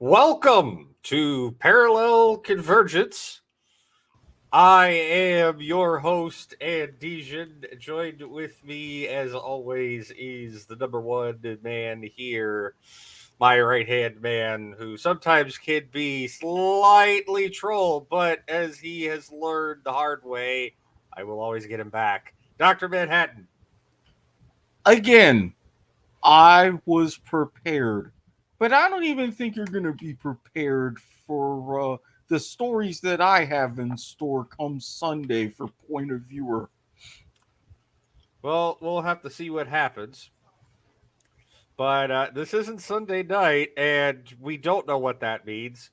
Welcome to Parallel Convergence. I am your host, Dijon. Joined with me, as always, is the number one man here, my right-hand man, who sometimes can be slightly troll, but as he has learned the hard way, I will always get him back. Dr. Manhattan. Again, I was prepared, but I don't even think you're going to be prepared for the stories that I have in store come Sunday for Point of Viewer. Well, we'll have to see what happens. But this isn't Sunday night, and we don't know what that means.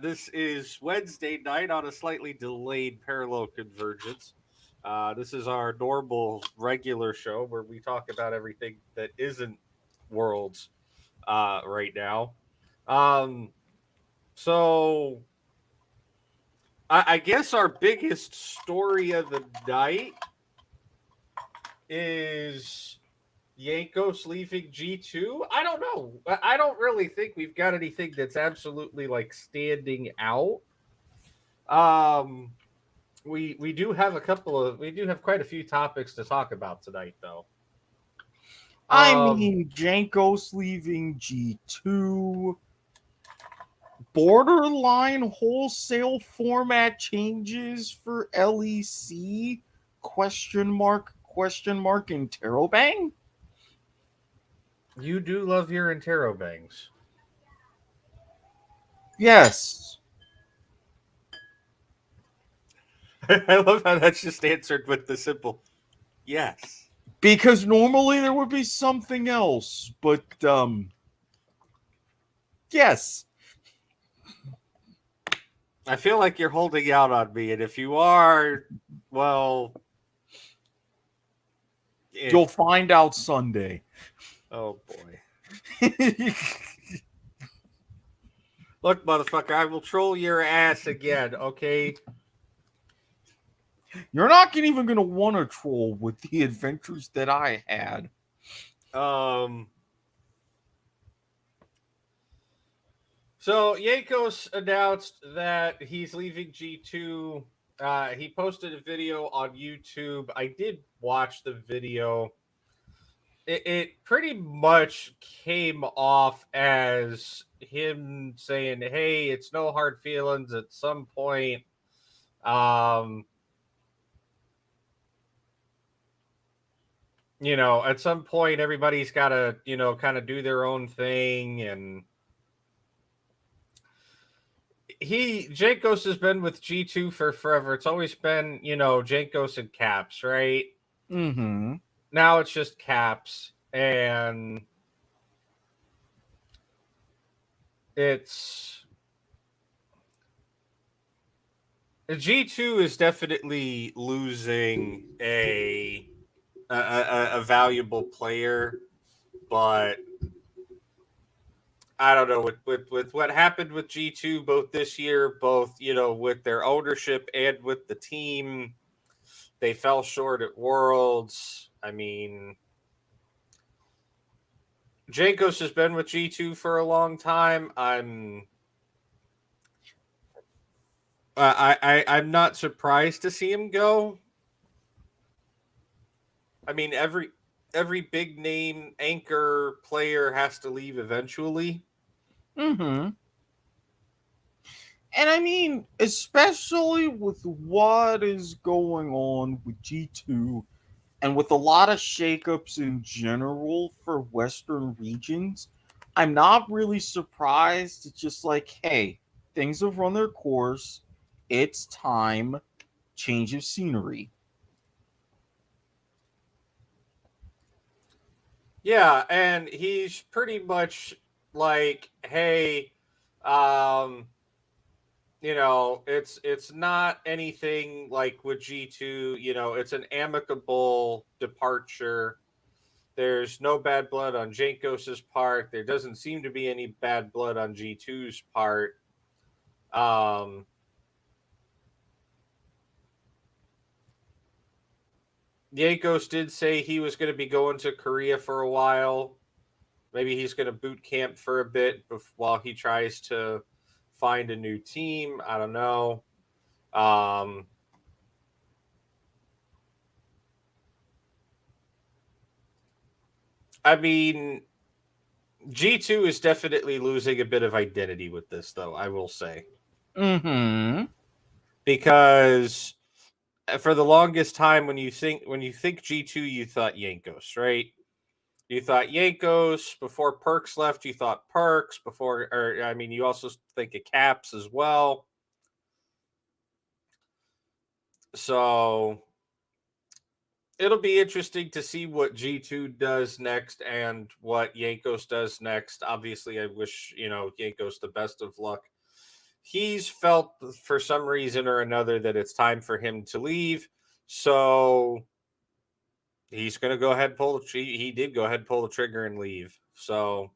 This is Wednesday night on a slightly delayed Parallel Convergence. This is our normal, regular show where we talk about everything that isn't Worlds right now. So I guess our biggest story of the night is Jankos leaving G2. I don't know. I don't really think we've got anything that's absolutely like standing out. We do have quite a few topics to talk about tonight, though. I mean, Jankos leaving G2, borderline wholesale format changes for LEC, question mark, interrobang? You do love your interrobangs. Yes. I love how that's just answered with the simple yes. Because normally there would be something else, but yes. I feel like you're holding out on me, and if you are, well, you'll find out Sunday. Oh boy. Look, motherfucker, I will troll your ass again, okay? You're not even going to want to troll with the adventures that I had. So Jankos announced that he's leaving G2. He posted a video on YouTube. I did watch the video. It pretty much came off as him saying, "Hey, it's no hard feelings." At some point, at some point, everybody's got to, kind of do their own thing, and Jankos has been with G2 for forever. It's always been, Jankos and Caps, right? Mm-hmm. Now it's just Caps, and it's G2 is definitely losing a valuable player, but I don't know with what happened with G2 both this year, both with their ownership and with the team. They fell short at Worlds. I mean, Jankos has been with G2 for a long time. I'm not surprised to see him go. I mean, every big name anchor player has to leave eventually. Mm-hmm. And I mean, especially with what is going on with G2 and with a lot of shakeups in general for Western regions, I'm not really surprised. It's just like, hey, things have run their course. It's time. Change of scenery. Yeah, and he's pretty much like, hey, um, it's not anything like with G2, it's an amicable departure. There's no bad blood on Jankos's part. There doesn't seem to be any bad blood on G2's part. Um, Jankos did say he was going to be going to Korea for a while. Maybe he's going to boot camp for a bit while he tries to find a new team. I don't know. I mean, G2 is definitely losing a bit of identity with this, though, I will say. Mm-hmm. Because for the longest time, when you think G2, you thought Jankos, right? You thought Jankos before Perks left. You thought Perks before, or I mean, you also think of Caps as well. So it'll be interesting to see what G2 does next and what Jankos does next. Obviously, I wish, Jankos the best of luck. He's felt for some reason or another that it's time for him to leave. So he's going to go ahead and he did go ahead and pull the trigger and leave. So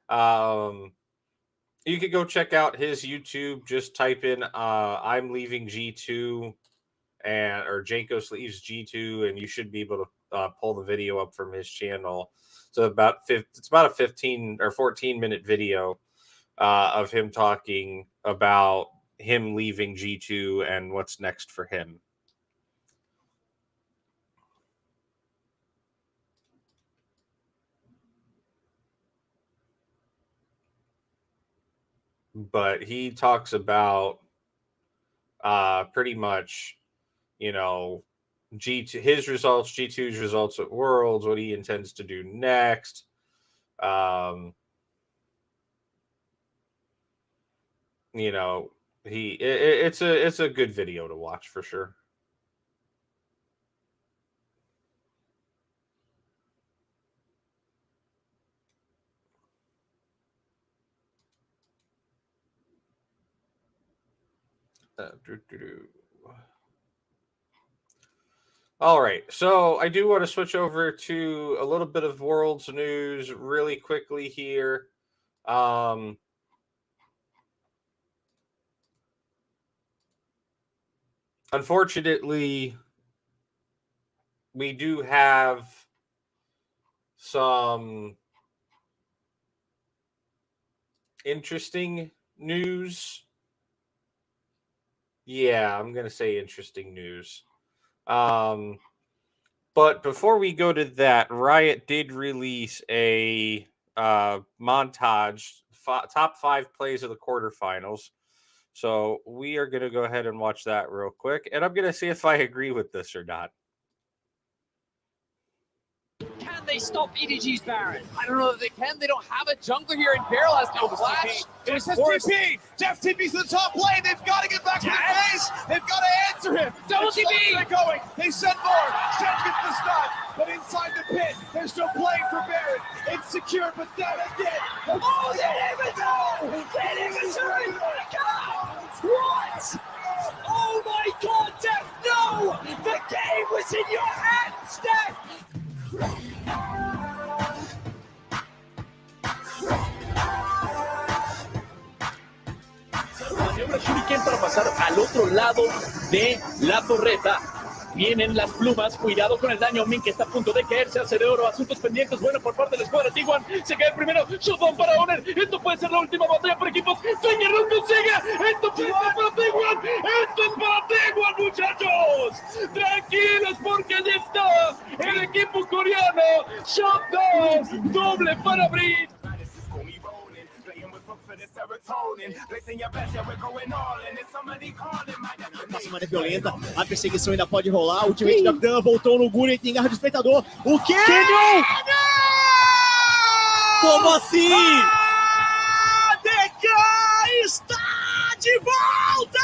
you could go check out his YouTube. Just type in I'm leaving G2 or Jankos leaves G2, and you should be able to pull the video up from his channel. So it's about a 15 or 14-minute video of him talking about him leaving G2 and what's next for him. But he talks about pretty much, G2 his results, G2's results at Worlds, what he intends to do next. It's a good video to watch for sure. All right, so I do want to switch over to a little bit of Worlds news really quickly here. unfortunately, we do have some interesting news. Yeah, I'm going to say interesting news. But before we go to that, Riot did release a montage, top 5 plays of the quarterfinals. So we are going to go ahead and watch that real quick. And I'm going to see if I agree with this or not. Can they stop EDG's Baron? I don't know that they can. They don't have a jungler here in Parallel. No flash. It says TP. Deft TP's to the top lane. They've got to get back to the base. They've got to answer him. Double TP. They're going. They send more. Seth gets the stun. But inside the pit, they're still playing for Baron. It's secure, but then again. Oh, they didn't even know. They didn't even know. What? Oh my God, Deft, no! The game was in your hands, Deft! Maniobra Shuriken para pasar al otro lado de la torreta. Vienen las plumas, cuidado con el daño. Min que está a punto de caerse, hace de oro, asuntos pendientes. Bueno por parte de la escuadra Tiguan. Se cae el primero, shutdown para Honor. Esto puede ser la última batalla por equipos. Señor no consigue. Esto puede ser para Tiguan. Esto es para Tiguan, muchachos. Tranquilos porque ya está el equipo coreano. Shutdown, doble para Breeze. Passa uma área violenta, a perseguição ainda pode rolar. O ultimate da Dan voltou no Guri, tem garra do espectador. O quê? Como assim? DK está de volta!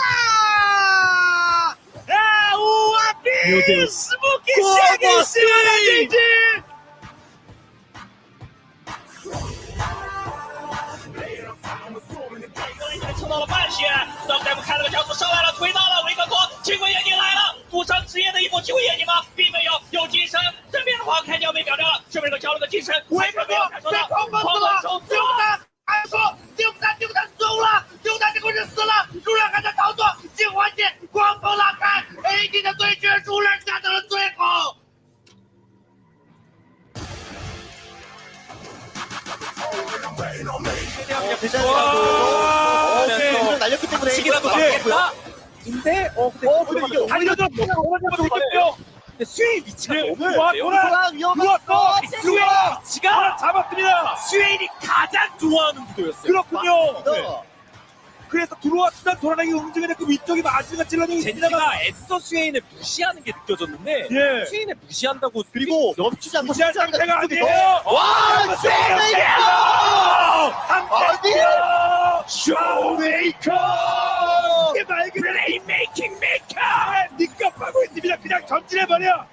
É o abismo que chega em cima da gente! 시기라도 맞겠다? 근데 이게 달려들었어요. 스웨이 위치가 너무 좋았대요. 스웨이 위치가 잡았습니다. 스웨인이 가장 좋아하는 구도였어요. 그렇군요. 그래서 들어왔다 돌아다니 움직이는 그 위쪽이 마지막 찔러니 젠지가 애써 스웨인을 무시하는 게 느껴졌는데 예. 스웨인을 무시한다고 그리고 넘치지 않고 무시할 상태가 아니에요. 와, 세이야! 어디요? 쇼메이커! 이게 말 그대로 플레이메이킹 메이커! 니가 빠고 있습니다. 그냥 전진해버려.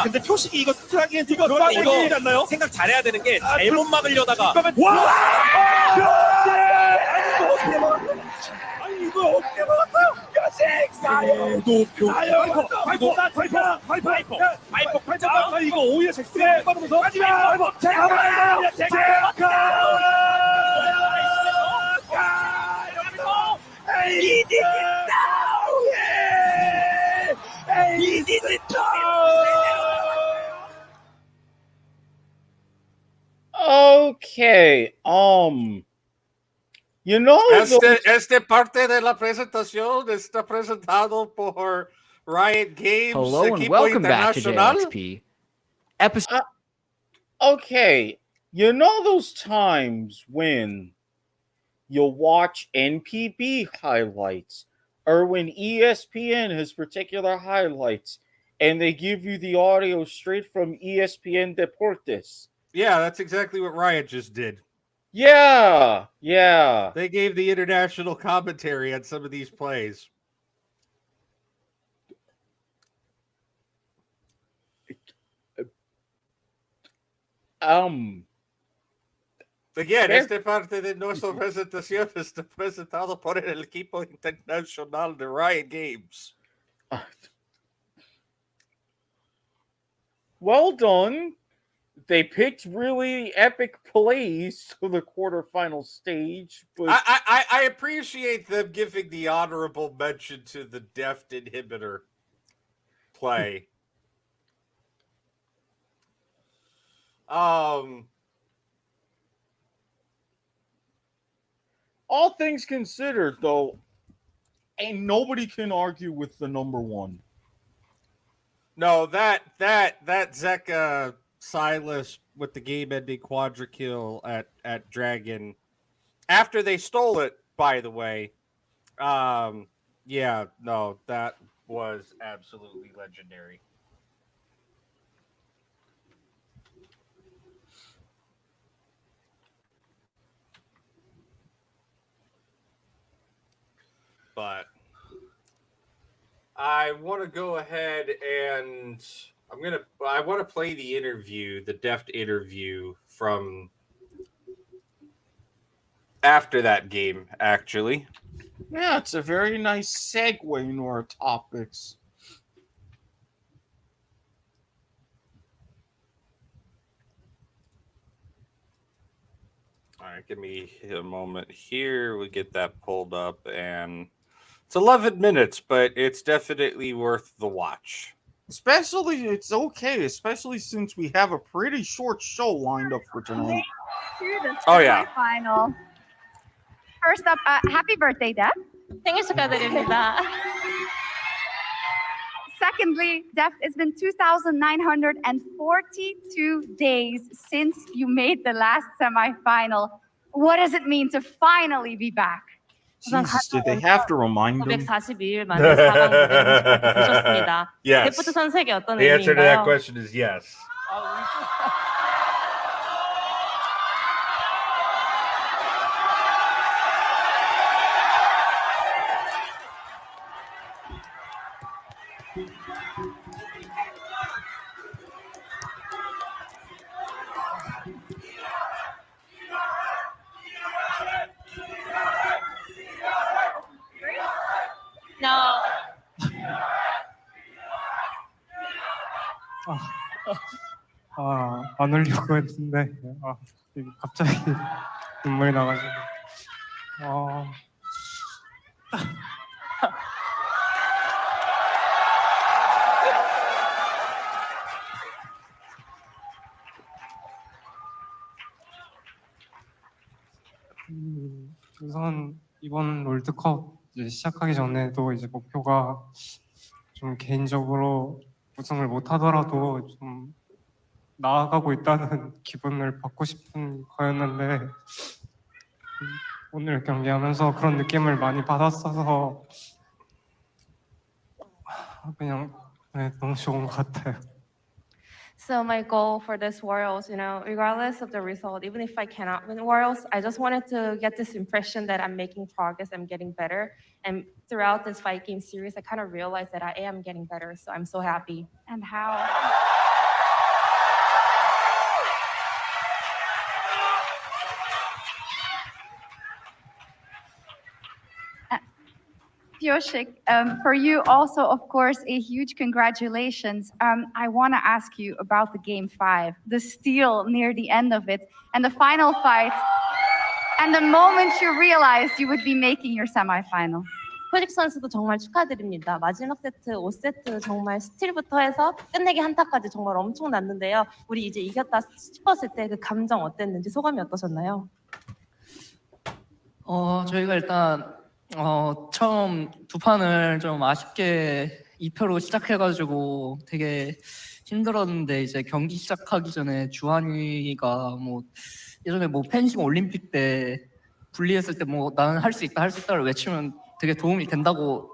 근데 표식이 이거 스트라이크는 이거 빠지지 않나요? 생각 잘해야 되는 게 잘못 막으려다가 와! 아니 이거 어떻게 먹었어요? 파이퍼 이거 오히려 잭스가 빠르면서 마지막 Okay, you know, Este parte de la presentación está presentado por Riot Games. Hello and Equipo welcome back to Internacional. JXP. Episode. okay, you know those times when you'll watch NPB highlights or when ESPN has particular highlights and they give you the audio straight from ESPN Deportes. Yeah, that's exactly what Riot just did. Yeah. They gave the international commentary on some of these plays. Again, este parte de nuestra presentación está presentado por el equipo internacional de Riot Games. Well done. They picked really epic plays to the quarterfinal stage, but I appreciate them giving the honorable mention to the Deft inhibitor play. all things considered, though, ain't nobody can argue with the number one. No, that Zeka Silas with the game-ending quadra kill at Dragon after they stole it. By the way, yeah, no, that was absolutely legendary. But I want to go ahead and I want to play the interview, the Deft interview from after that game, actually. Yeah, it's a very nice segue into our topics. All right, give me a moment here. We get that pulled up, and it's 11 minutes, but it's definitely worth the watch. Especially, it's okay, especially since we have a pretty short show lined up for tonight. To the Oh, yeah. semifinal. First up, happy birthday, Def. 생일 축하드립니다. Secondly, Def, it's been 2,942 days since you made the last semifinal. What does it mean to finally be back? Jesus, did they have to remind them? 542일 만에 4강 무대를 보셨습니다. Yes. 데프트 선수에게 어떤 The answer to that 의미인가요? question is yes. No. 안 울려고 했는데 이게 갑자기 눈물이 나가지고 우선 이번 롤드컵 이제 시작하기 전에도 이제 목표가 좀 개인적으로 우승을 못 하더라도 좀 나아가고 있다는 기분을 받고 싶은 거였는데 오늘 경기하면서 그런 느낌을 많이 받았어서 그냥 너무 좋은 것 같아요. So my goal for this Worlds, regardless of the result, even if I cannot win Worlds, I just wanted to get this impression that I'm making progress, I'm getting better. And throughout this 5-game series, I kind of realized that I am getting better. So I'm so happy. And how? Pioshik, for you also, of course, a huge congratulations. I want to ask you about the game 5, the steal near the end of it, and the final fight, and the moment you realized you would be making your semifinal. 포직 선수도 정말 축하드립니다. 마지막 세트 5세트 정말 스틸부터 해서 끝내기 한타까지 정말 엄청 났는데요. 우리 이제 이겼다 싶었을 때 그 감정 어땠는지 소감이 어떠셨나요? 저희가 일단 처음 두 판을 좀 아쉽게 2패로 시작해가지고 되게 힘들었는데 이제 경기 시작하기 전에 주한이가 뭐 예전에 뭐 펜싱 올림픽 때 분리했을 때 뭐 나는 할 수 있다를 외치면 되게 도움이 된다고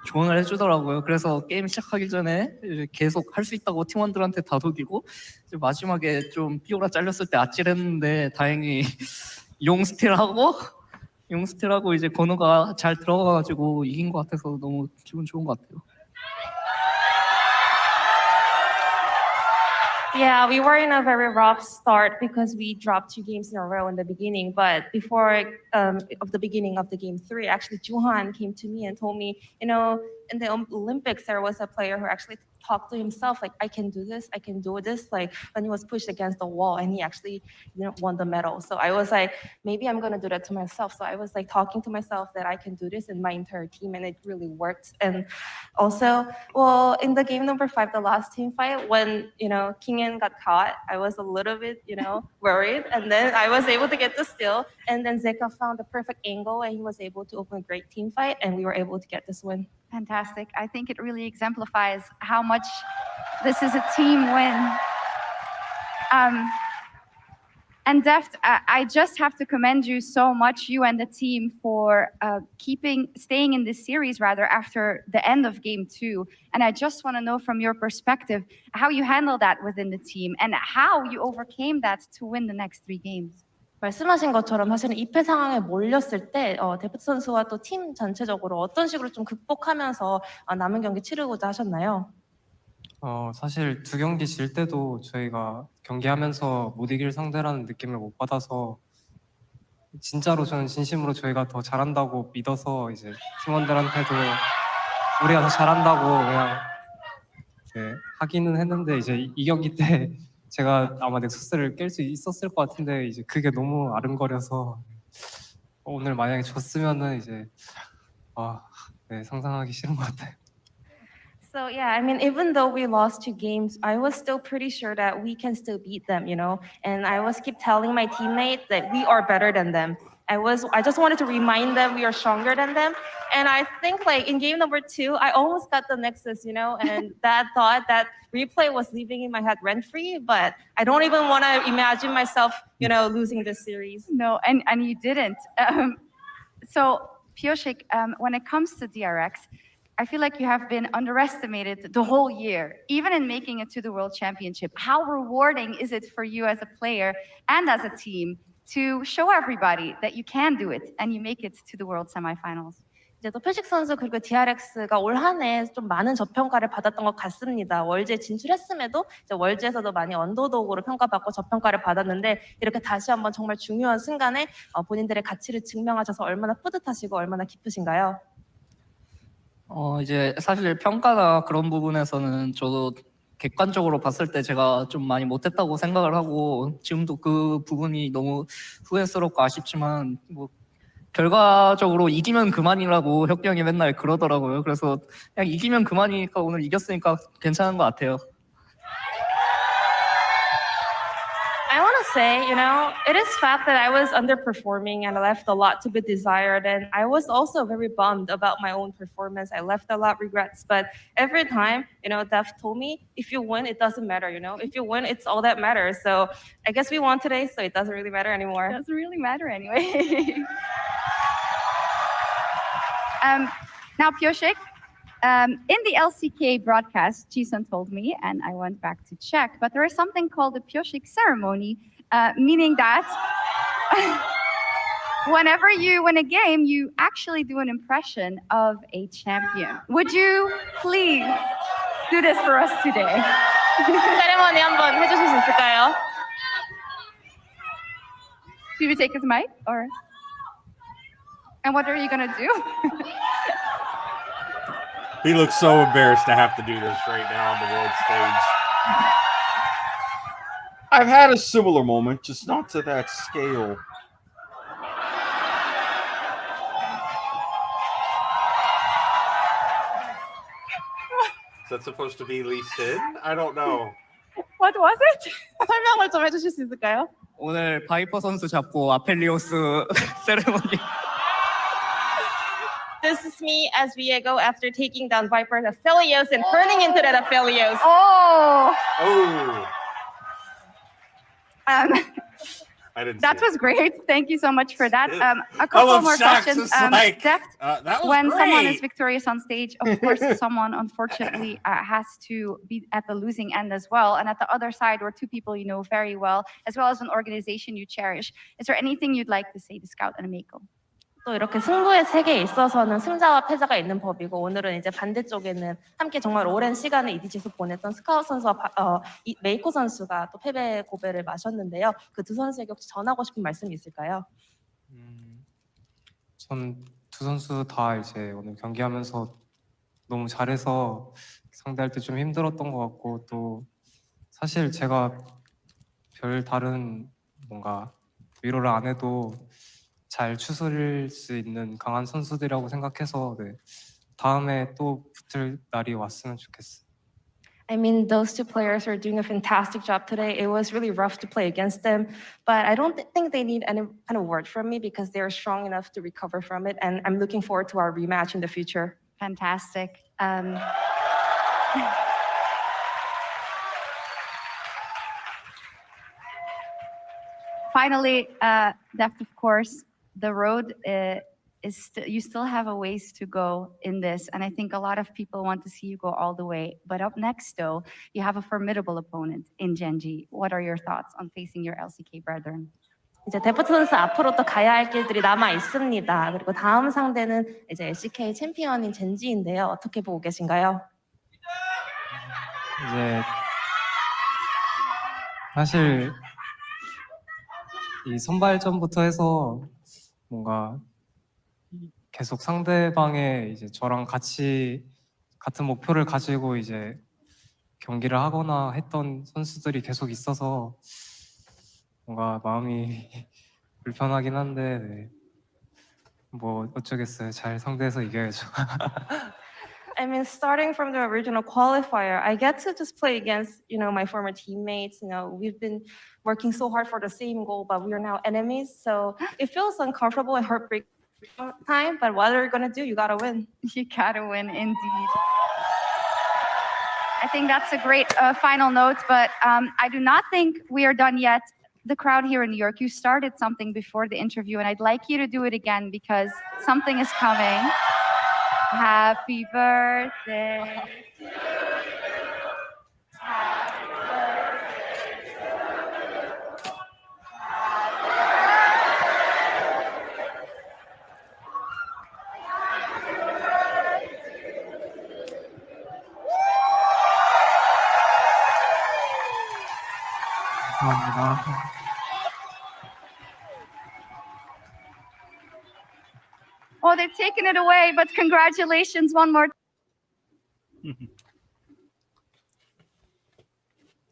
조언을 해주더라고요. 그래서 게임 시작하기 전에 계속 할 수 있다고 팀원들한테 다독이고 이제 마지막에 좀 삐오라 잘렸을 때 아찔했는데 다행히 용 스틸하고 이제 건우가 잘 들어가가지고 이긴 것 같아서 너무 기분 좋은 것 같아요. Yeah, we were in a very rough start because we dropped 2 games in a row in the beginning. But before of the beginning of the game 3, actually Juhan came to me and told me, in the Olympics there was a player who actually talk to himself like, I can do this, I can do this. Like when he was pushed against the wall and he actually won the medal. So I was like, maybe I'm gonna do that to myself. So I was like talking to myself that I can do this in my entire team, and it really worked. And also, well, in the game number 5, the last team fight, when Kingen got caught, I was a little bit worried, and then I was able to get the steal, and then Zeka found the perfect angle, and he was able to open a great team fight, and we were able to get this win. Fantastic. I think it really exemplifies how much this is a team win. And Deft, I just have to commend you so much, you and the team, for staying in this series rather after the end of game 2. And I just want to know from your perspective how you handled that within the team and how you overcame that to win the next 3 games. 말씀하신 것처럼 사실은 2패 상황에 몰렸을 때 데프트 선수와 또 팀 전체적으로 어떤 식으로 좀 극복하면서 남은 경기 치르고자 하셨나요? 사실 2경기 질 때도 저희가 경기하면서 못 이길 상대라는 느낌을 못 받아서 진짜로 저는 진심으로 저희가 더 잘한다고 믿어서 이제 팀원들한테도 우리가 더 잘한다고 그냥 하기는 했는데 이제 이 경기 때 제가 아마 넥서스를 깰 수 있었을 것 같은데 이제 그게 너무 아른거려서 오늘 만약에 졌으면은 이제 상상하기 싫은 것 같아요. So yeah, I mean, even though we lost 2 games, I was still pretty sure that we can still beat them, and I was keep telling my teammates that we are better than them. I just wanted to remind them we are stronger than them. And I think like in game number 2, I almost got the Nexus, and that thought, that replay was leaving in my head rent-free, but I don't even want to imagine myself, losing this series. No, and you didn't. So Pioshik, when it comes to DRX, I feel like you have been underestimated the whole year, even in making it to the World Championship. How rewarding is it for you as a player and as a team to show everybody that you can do it and you make it to the World Semifinals? 이제 또 표식 선수 그리고 DRX가 올 한 해 좀 많은 저평가를 받았던 것 같습니다. 월드에 진출했음에도 이제 월드에서도 많이 언더독으로 평가받고 저평가를 받았는데 이렇게 다시 한번 정말 중요한 순간에 본인들의 가치를 증명하셔서 얼마나 뿌듯하시고 얼마나 기쁘신가요? 이제 사실 평가나 그런 부분에서는 저도 객관적으로 봤을 때 제가 좀 많이 못했다고 생각을 하고 지금도 그 부분이 너무 후회스럽고 아쉽지만 뭐 결과적으로 이기면 그만이라고 혁기 형이 맨날 그러더라고요. 그래서 그냥 이기면 그만이니까 오늘 이겼으니까 괜찮은 것 같아요. I want to say, it is fact that I was underperforming and I left a lot to be desired. And I was also very bummed about my own performance. I left a lot of regrets. But every time, Deft told me, if you win, it doesn't matter, If you win, it's all that matters. So I guess we won today, so it doesn't really matter anymore. It doesn't really matter anyway. Now, Pioshik, in the LCK broadcast, Jisun told me, and I went back to check, but there is something called the Pioshik ceremony, meaning that whenever you win a game, you actually do an impression of a champion. Would you please do this for us today? 세레머니 한번 해주실 수 있을까요? Should we take his mic, or? And what are you gonna do? He looks so embarrassed to have to do this right now on the world stage. I've had a similar moment, just not to that scale. Is that supposed to be Lee Sin? I don't know. What was it? 설명을 좀 해주실 수 있을까요? 오늘 바이퍼 선수 잡고 아펠리오스 세레머니. This is me as Viego after taking down Viper's Aphelios and turning into that Aphelios. Oh! Oh! I didn't That see was great. Thank you so much for that. A I couple love more Shax. questions. It's like, Deft, that was when great. someone is victorious on stage, of course, someone unfortunately has to be at the losing end as well. And at the other side were 2 people you know very well, as well as an organization you cherish. Is there anything you'd like to say to Scout and Ameko? 또 이렇게 승부의 세계에 있어서는 승자와 패자가 있는 법이고 오늘은 이제 반대쪽에는 함께 정말 오랜 시간을 EDG에서 보냈던 스카웃 선수와 메이코 선수가 또 패배 고배를 마셨는데요. 그 2 선수에게 혹시 전하고 싶은 말씀이 있을까요? 전 2 선수 다 이제 오늘 경기하면서 너무 잘해서 상대할 때 좀 힘들었던 것 같고 또 사실 제가 별 다른 뭔가 위로를 안 해도 잘 추스릴 수 있는 강한 선수들이라고 생각해서 네, 다음에 또 붙을 날이 왔으면 좋겠어요. I mean, those two players are doing a fantastic job today. It was really rough to play against them, but I don't think they need any kind of word from me because they're strong enough to recover from it, and I'm looking forward to our rematch in the future. Fantastic. Finally, Deft, of course, the road you still have a ways to go in this, and I think a lot of people want to see you go all the way. But up next, though, you have a formidable opponent in Genji. What are your thoughts on facing your LCK brethren? 이제 데프트 선수 앞으로 또 가야 할 길들이 남아 있습니다. 그리고 다음 상대는 이제 LCK 챔피언인 젠지인데요. 어떻게 보고 계신가요? 이제 사실 이 선발전부터 해서 뭔가 계속 상대방의 이제 저랑 같이 같은 목표를 가지고 이제 경기를 하거나 했던 선수들이 계속 있어서 뭔가 마음이 불편하긴 한데 네. 뭐 어쩌겠어요. 잘 상대해서 이겨야죠. I mean, starting from the original qualifier, I get to just play against, my former teammates. We've been working so hard for the same goal, but we are now enemies. So it feels uncomfortable and heartbreaking time, but what are you going to do? You got to win. You got to win, indeed. I think that's a great final note, but I do not think we are done yet. The crowd here in New York, you started something before the interview, and I'd like you to do it again because something is coming. Happy birthday. 감사합니다. Oh, they've taken it away, but congratulations one more.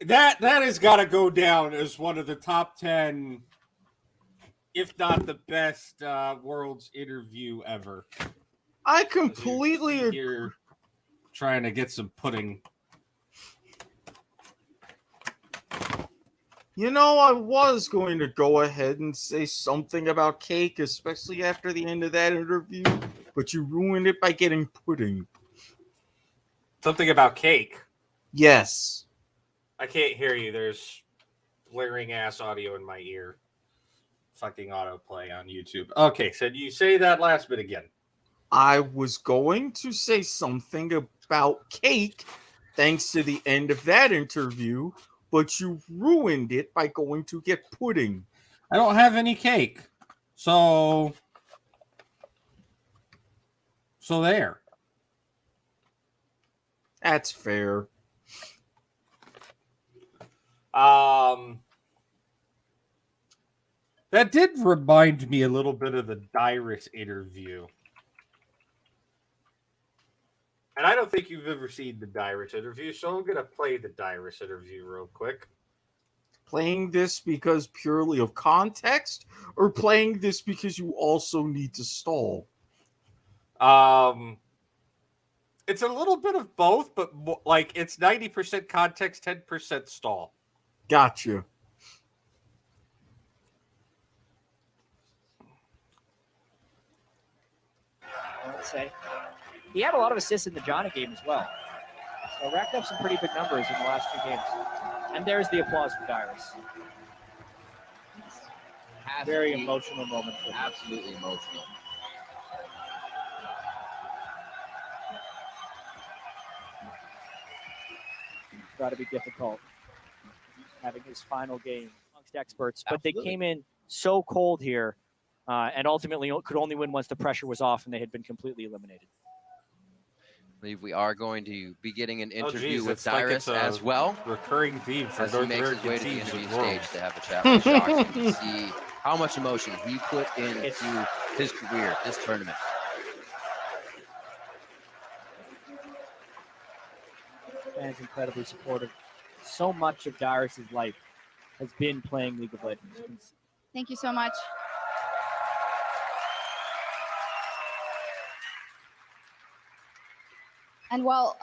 That has got to go down as one of the top 10, if not the best Worlds interview ever. I completely agree. Here trying to get some pudding. I was going to go ahead and say something about cake, especially after the end of that interview, but you ruined it by getting pudding. Something about cake? Yes. I can't hear you. There's blaring ass audio in my ear. Fucking autoplay on YouTube. Okay, so you say that last bit again. I was going to say something about cake thanks to the end of that interview, but you ruined it by going to get pudding. I don't have any cake. So there. That's fair. That did remind me a little bit of the Dyrus interview. And I don't think you've ever seen the Dyrus interview, so I'm going to play the Dyrus interview real quick. Playing this because purely of context, or playing this because you also need to stall? It's a little bit of both, but it's 90% context, 10% stall. Gotcha. I would say he had a lot of assists in the Johnny game as well. So racked up some pretty big numbers in the last 2 games. And there's the applause for Dyrus. Very emotional moment for him. Absolutely emotional. It's got to be difficult having his final game amongst experts, but they came in so cold here and ultimately could only win once the pressure was off and they had been completely eliminated. I believe we are going to be getting an interview with Dyrus as well. Recurring theme for as he North makes his American way to the teams interview in Worlds. stage to have a chat with Shock and see how much emotion he put into his career, this tournament. fans incredibly supportive. So much of Darius's life has been playing League of Legends. Thank you so much. And well,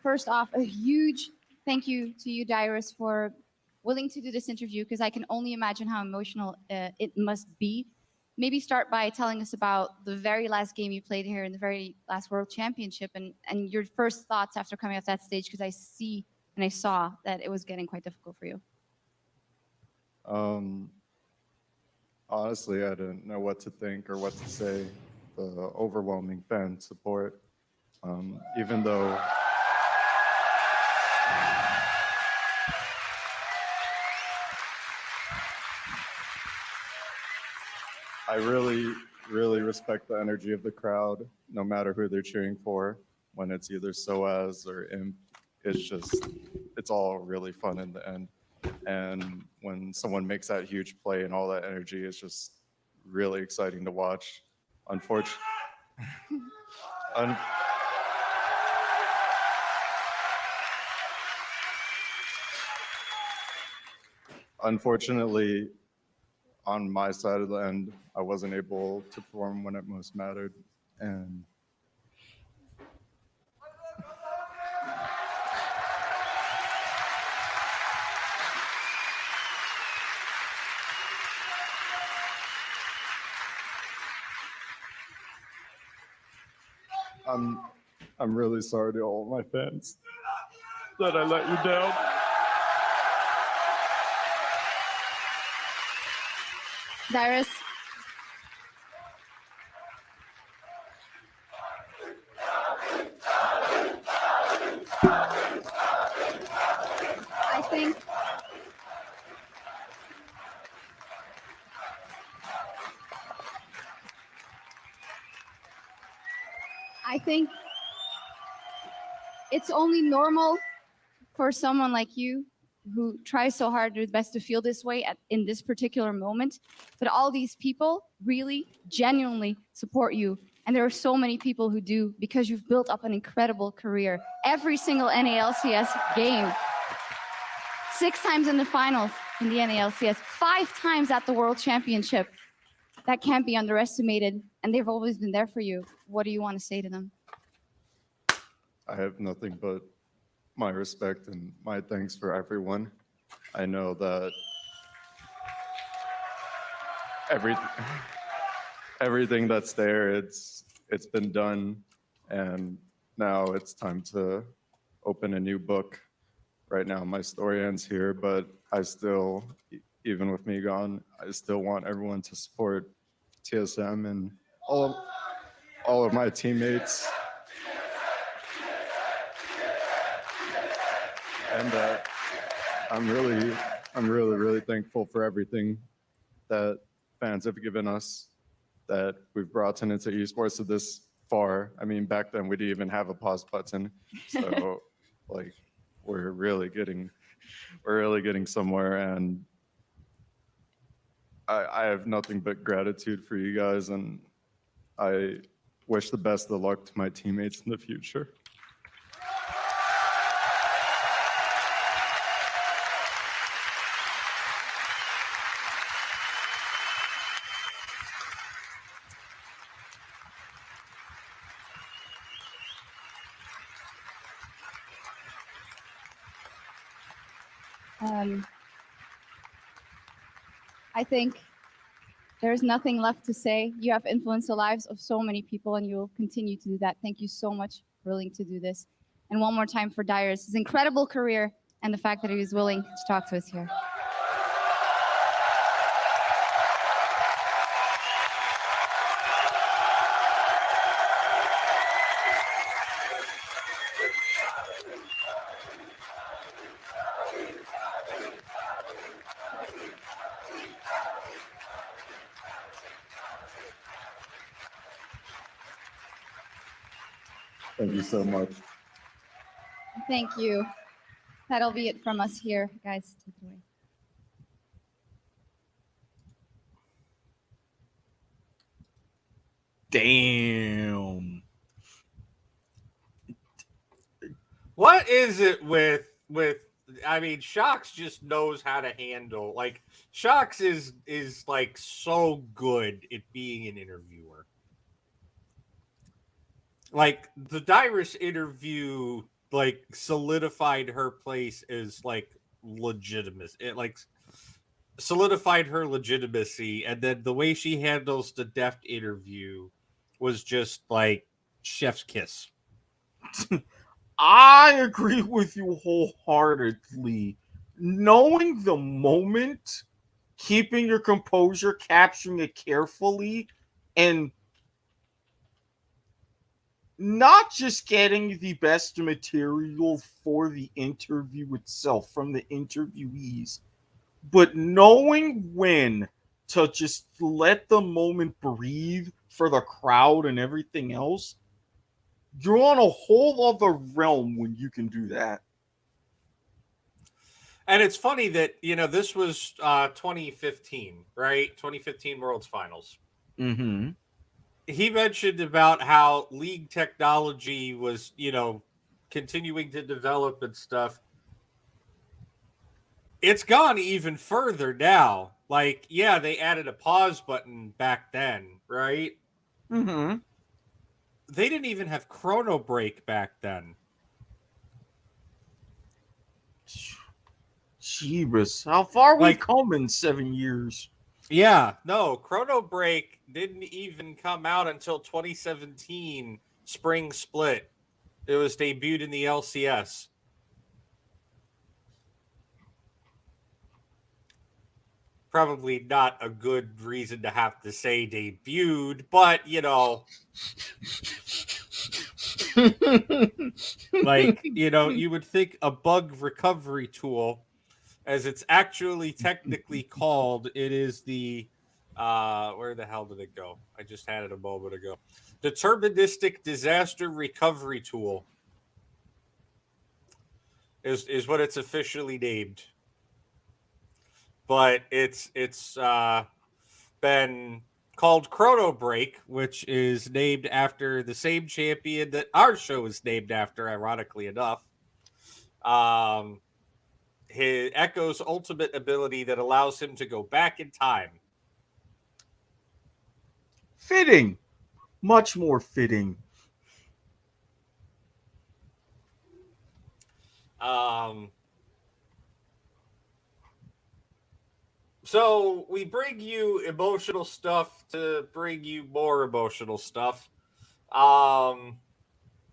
first off, a huge thank you to you, Dyrus, for willing to do this interview, because I can only imagine how emotional it must be. Maybe start by telling us about the very last game you played here in the very last World Championship and your first thoughts after coming off that stage, because I see and I saw that it was getting quite difficult for you. Honestly, I didn't know what to think or what to say. The overwhelming fan support, even though I really, really respect the energy of the crowd, no matter who they're cheering for. When it's either SOAS or Imp, it's all really fun in the end. And when someone makes that huge play and all that energy, it's just really exciting to watch. Unfortunately, on my side of the end, I wasn't able to perform when it most mattered. And I'm really sorry to all my fans that I let you down. Dyrus. I think it's only normal for someone like you who tries so hard to do his best to feel this way in this particular moment. But all these people really genuinely support you. And there are so many people who do, because you've built up an incredible career. Every single NALCS game. 6 times in the finals in the NALCS, 5 times at the World Championship. That can't be underestimated. And they've always been there for you. What do you want to say to them? I have nothing but my respect and my thanks for everyone. I know that everything that's there, it's been done, and now it's time to open a new book. Right now, my story ends here, but I still, even with me gone, I still want everyone to support TSM and all of my teammates. And I'm really thankful for everything that fans have given us, that we've brought into esports to this far. I mean, back then we didn't even have a pause button, so like we're really getting somewhere, and I have nothing but gratitude for you guys, and I wish the best of luck to my teammates in the future. I think there's nothing left to say. You have influenced the lives of so many people, and you will continue to do that. Thank you so much for willing to do this. And one more time for Dyrus, his incredible career and the fact that he was willing to talk to us here. Thank you so much. Thank you. That'll be it from us here. Guys, take it away. Damn. What is it with I mean, Shocks just knows how to handle, like, Shocks is like so good at being an interviewer. Like, the Dyrus interview like solidified her place as like legitimate. It like solidified her legitimacy, and then the way she handles the Deft interview was just like chef's kiss. I agree with you wholeheartedly. Knowing the moment, keeping your composure, capturing it carefully, and not just getting the best material for the interview itself from the interviewees, but knowing when to just let the moment breathe for the crowd and everything else. You're on a whole other realm when you can do that. And it's funny that, this was 2015, right? 2015 World's Finals. Mm-hmm. He mentioned about how league technology was, continuing to develop and stuff. It's gone even further now. Like, yeah, they added a pause button back then, right? Mm-hmm. They didn't even have chrono break back then. Jeebus, how far we've come in 7 years. Yeah, no, Chrono Break didn't even come out until 2017 Spring Split. It was debuted in the LCS. Probably not a good reason to have to say debuted, but, like, you would think a bug recovery tool, as it's actually technically called, it is the where the hell did it go? I just had it a moment ago. Deterministic disaster recovery tool is what it's officially named. But it's been called Chrono Break, which is named after the same champion that our show is named after, ironically enough. His Echo's ultimate ability that allows him to go back in time. Fitting. Much more fitting. So we bring you emotional stuff to bring you more emotional stuff.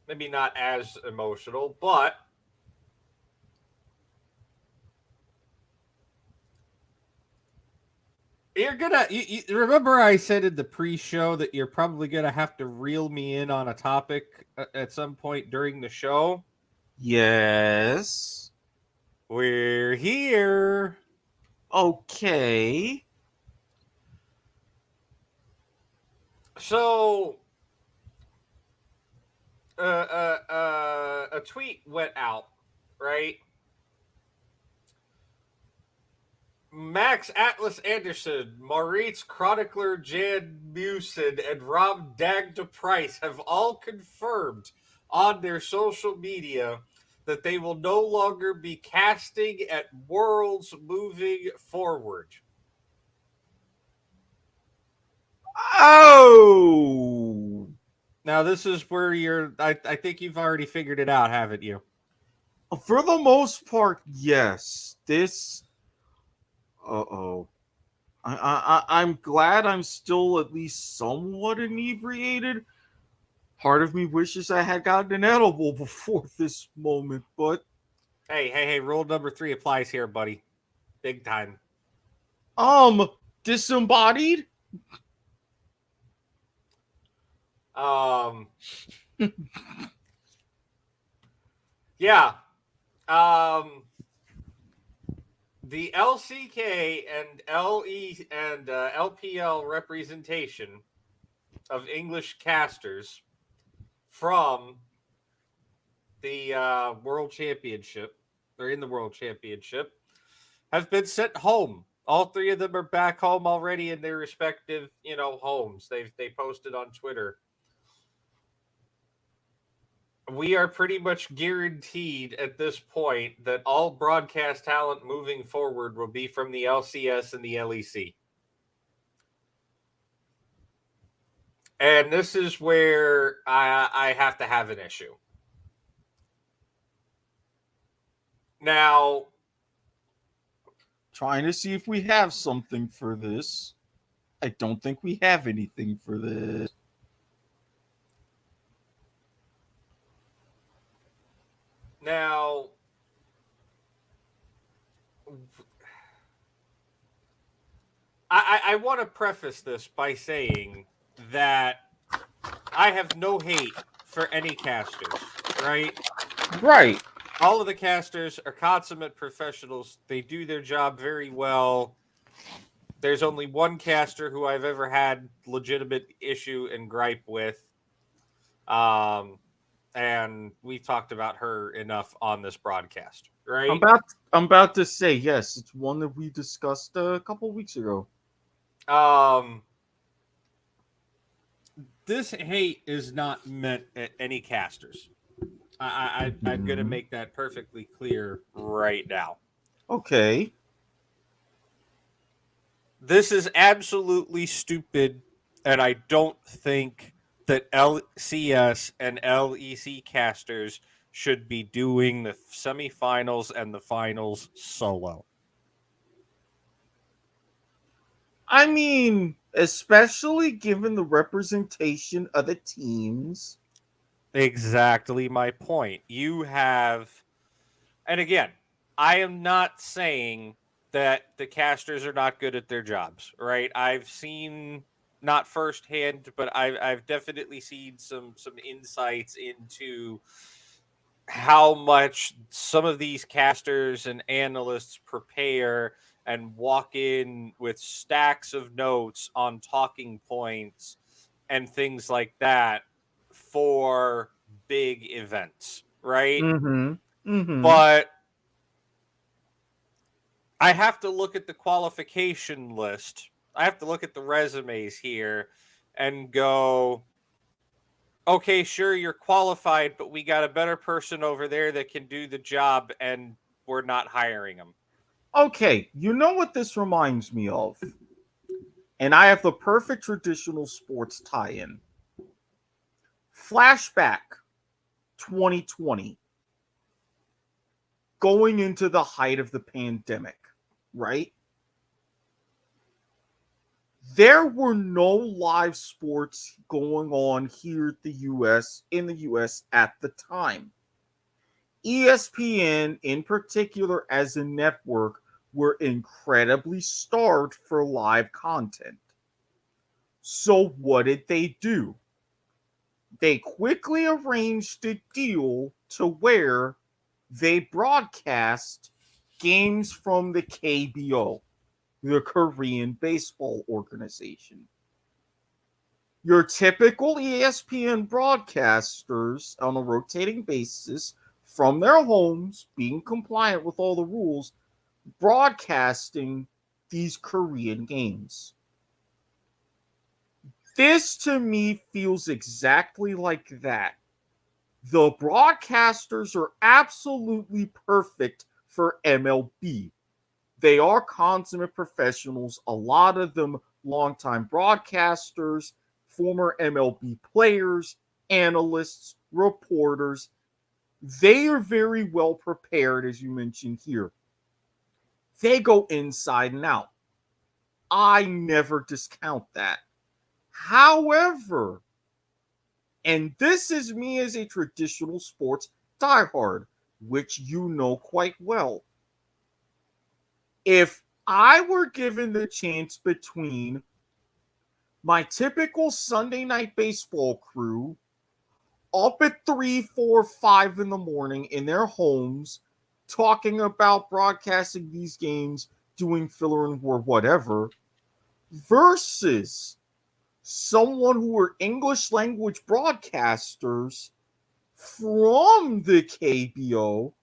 Maybe not as emotional, but you're gonna you remember I said in the pre-show that you're probably gonna have to reel me in on a topic at some point during the show. Yes. We're here. Okay. So a tweet went out, right? Max Atlas Anderson, Maurice Chronicler Jan Musin, and Rob Dagda Price have all confirmed on their social media that they will no longer be casting at Worlds moving forward. Oh! Now, this is where I think you've already figured it out, haven't you? For the most part, yes. This... Uh-oh. I'm glad I'm still at least somewhat inebriated. Part of me wishes I had gotten an edible before this moment, but... Hey, rule number 3 applies here, buddy. Big time. Disembodied? Yeah. The LCK and LE and LPL representation of English casters from the World Championship, or in the World Championship, have been sent home. All 3 of them are back home already in their respective, homes. They posted on Twitter. we are pretty much guaranteed at this point that all broadcast talent moving forward will be from the LCS and the LEC. And this is where I have to have an issue. Now, trying to see if we have something for this. I don't think we have anything for this. Now, I want to preface this by saying that I have no hate for any casters, right? Right. All of the casters are consummate professionals. They do their job very well. There's only one caster who I've ever had legitimate issue and gripe with. And we've talked about her enough on this broadcast, right? I'm about to say, yes, it's one that we discussed a couple weeks ago. This hate is not meant at any casters. I'm going to make that perfectly clear right now. Okay. This is absolutely stupid, and I don't think that LCS and LEC casters should be doing the semifinals and the finals solo. I mean, especially given the representation of the teams. Exactly my point. You have, and again, I am not saying that the casters are not good at their jobs, right? I've seen, not firsthand, but I've definitely seen some insights into how much some of these casters and analysts prepare and walk in with stacks of notes on talking points and things like that for big events, right? But I have to look at the qualification list. I have to look at the resumes here and go, okay, sure, you're qualified, but we got a better person over there that can do the job, and we're not hiring him. Okay, you know what this reminds me of? And I have the perfect traditional sports tie-in. Flashback 2020. Going into the height of the pandemic, right? There were no live sports going on here at in the US at the time. ESPN, in particular, as a network, were incredibly starved for live content. So what did they do? They quickly arranged a deal to where they broadcast games from the KBO, the Korean Baseball Organization. Your typical ESPN broadcasters on a rotating basis from their homes, being compliant with all the rules, broadcasting these Korean games. This to me feels exactly like that. The broadcasters are absolutely perfect for MLB. They are consummate professionals, a lot of them longtime broadcasters, former MLB players, analysts, reporters. They are very well prepared, as you mentioned here. They go inside and out. I never discount that. However, and this is me as a traditional sports diehard, which you know quite well. If I were given the chance between my typical Sunday night baseball crew up at 3, 4, 5 in the morning in their homes, talking about broadcasting these games, doing filler and or whatever, versus someone who are English language broadcasters from the KBO,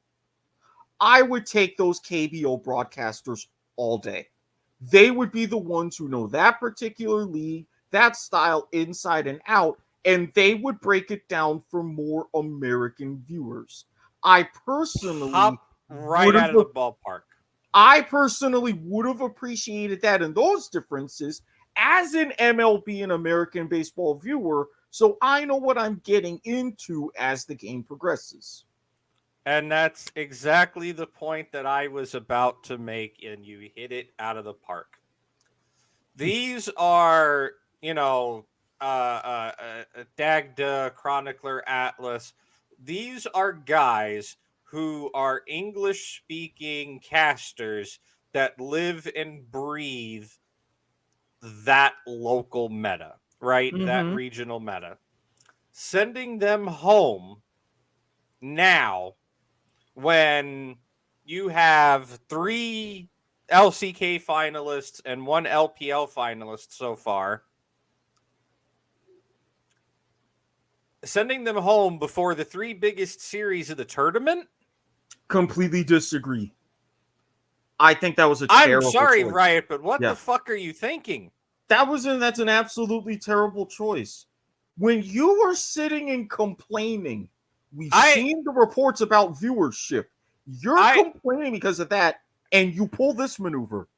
I would take those KBO broadcasters all day. They would be the ones who know that particular league, that style inside and out, and they would break it down for more American viewers. I personally Hop right would out have of the ballpark. I personally would have appreciated that and those differences as an MLB and American baseball viewer, so I know what I'm getting into as the game progresses. And that's exactly the point that I was about to make, and you hit it out of the park. These are, Dagda, Chronicler, Atlas. These are guys who are English-speaking casters that live and breathe that local meta, right? That regional meta. Sending them home now when you have 3 LCK finalists and 1 LPL finalist so far, sending them home before the 3 biggest series of the tournament? Completely disagree. I think that was a terrible I'm sorry, choice. Riot, but what the fuck are you thinking? That's an absolutely terrible choice. When you were sitting and complaining, we've seen the reports about viewership. You're complaining because of that, and you pull this maneuver.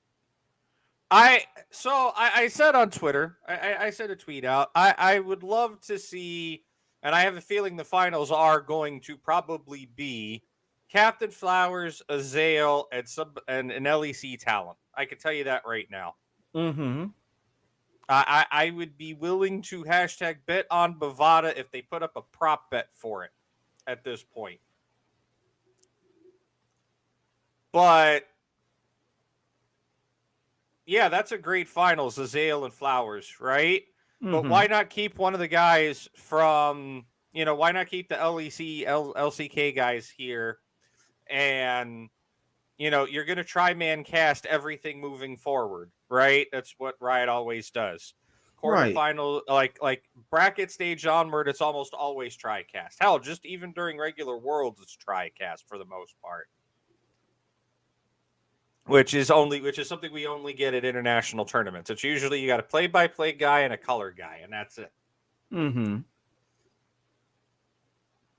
I said on Twitter, I sent a tweet out. I would love to see, and I have a feeling the finals are going to probably be Captain Flowers, Azael, and an LEC talent. I can tell you that right now. Mm-hmm. I would be willing to hashtag bet on Bovada if they put up a prop bet for it at this point. But yeah, that's a great finals, Azael and Flowers, right? But why not keep one of the guys from, why not keep the LEC, LCK guys here? And, you're going to try man cast everything moving forward, right? That's what Riot always does. Quarterfinal, like bracket stage onward, it's almost always try cast. Hell, just even during regular Worlds, it's try cast for the most part. Which is something we only get at international tournaments. It's usually you got a play-by-play guy and a color guy, and that's it. Mm-hmm.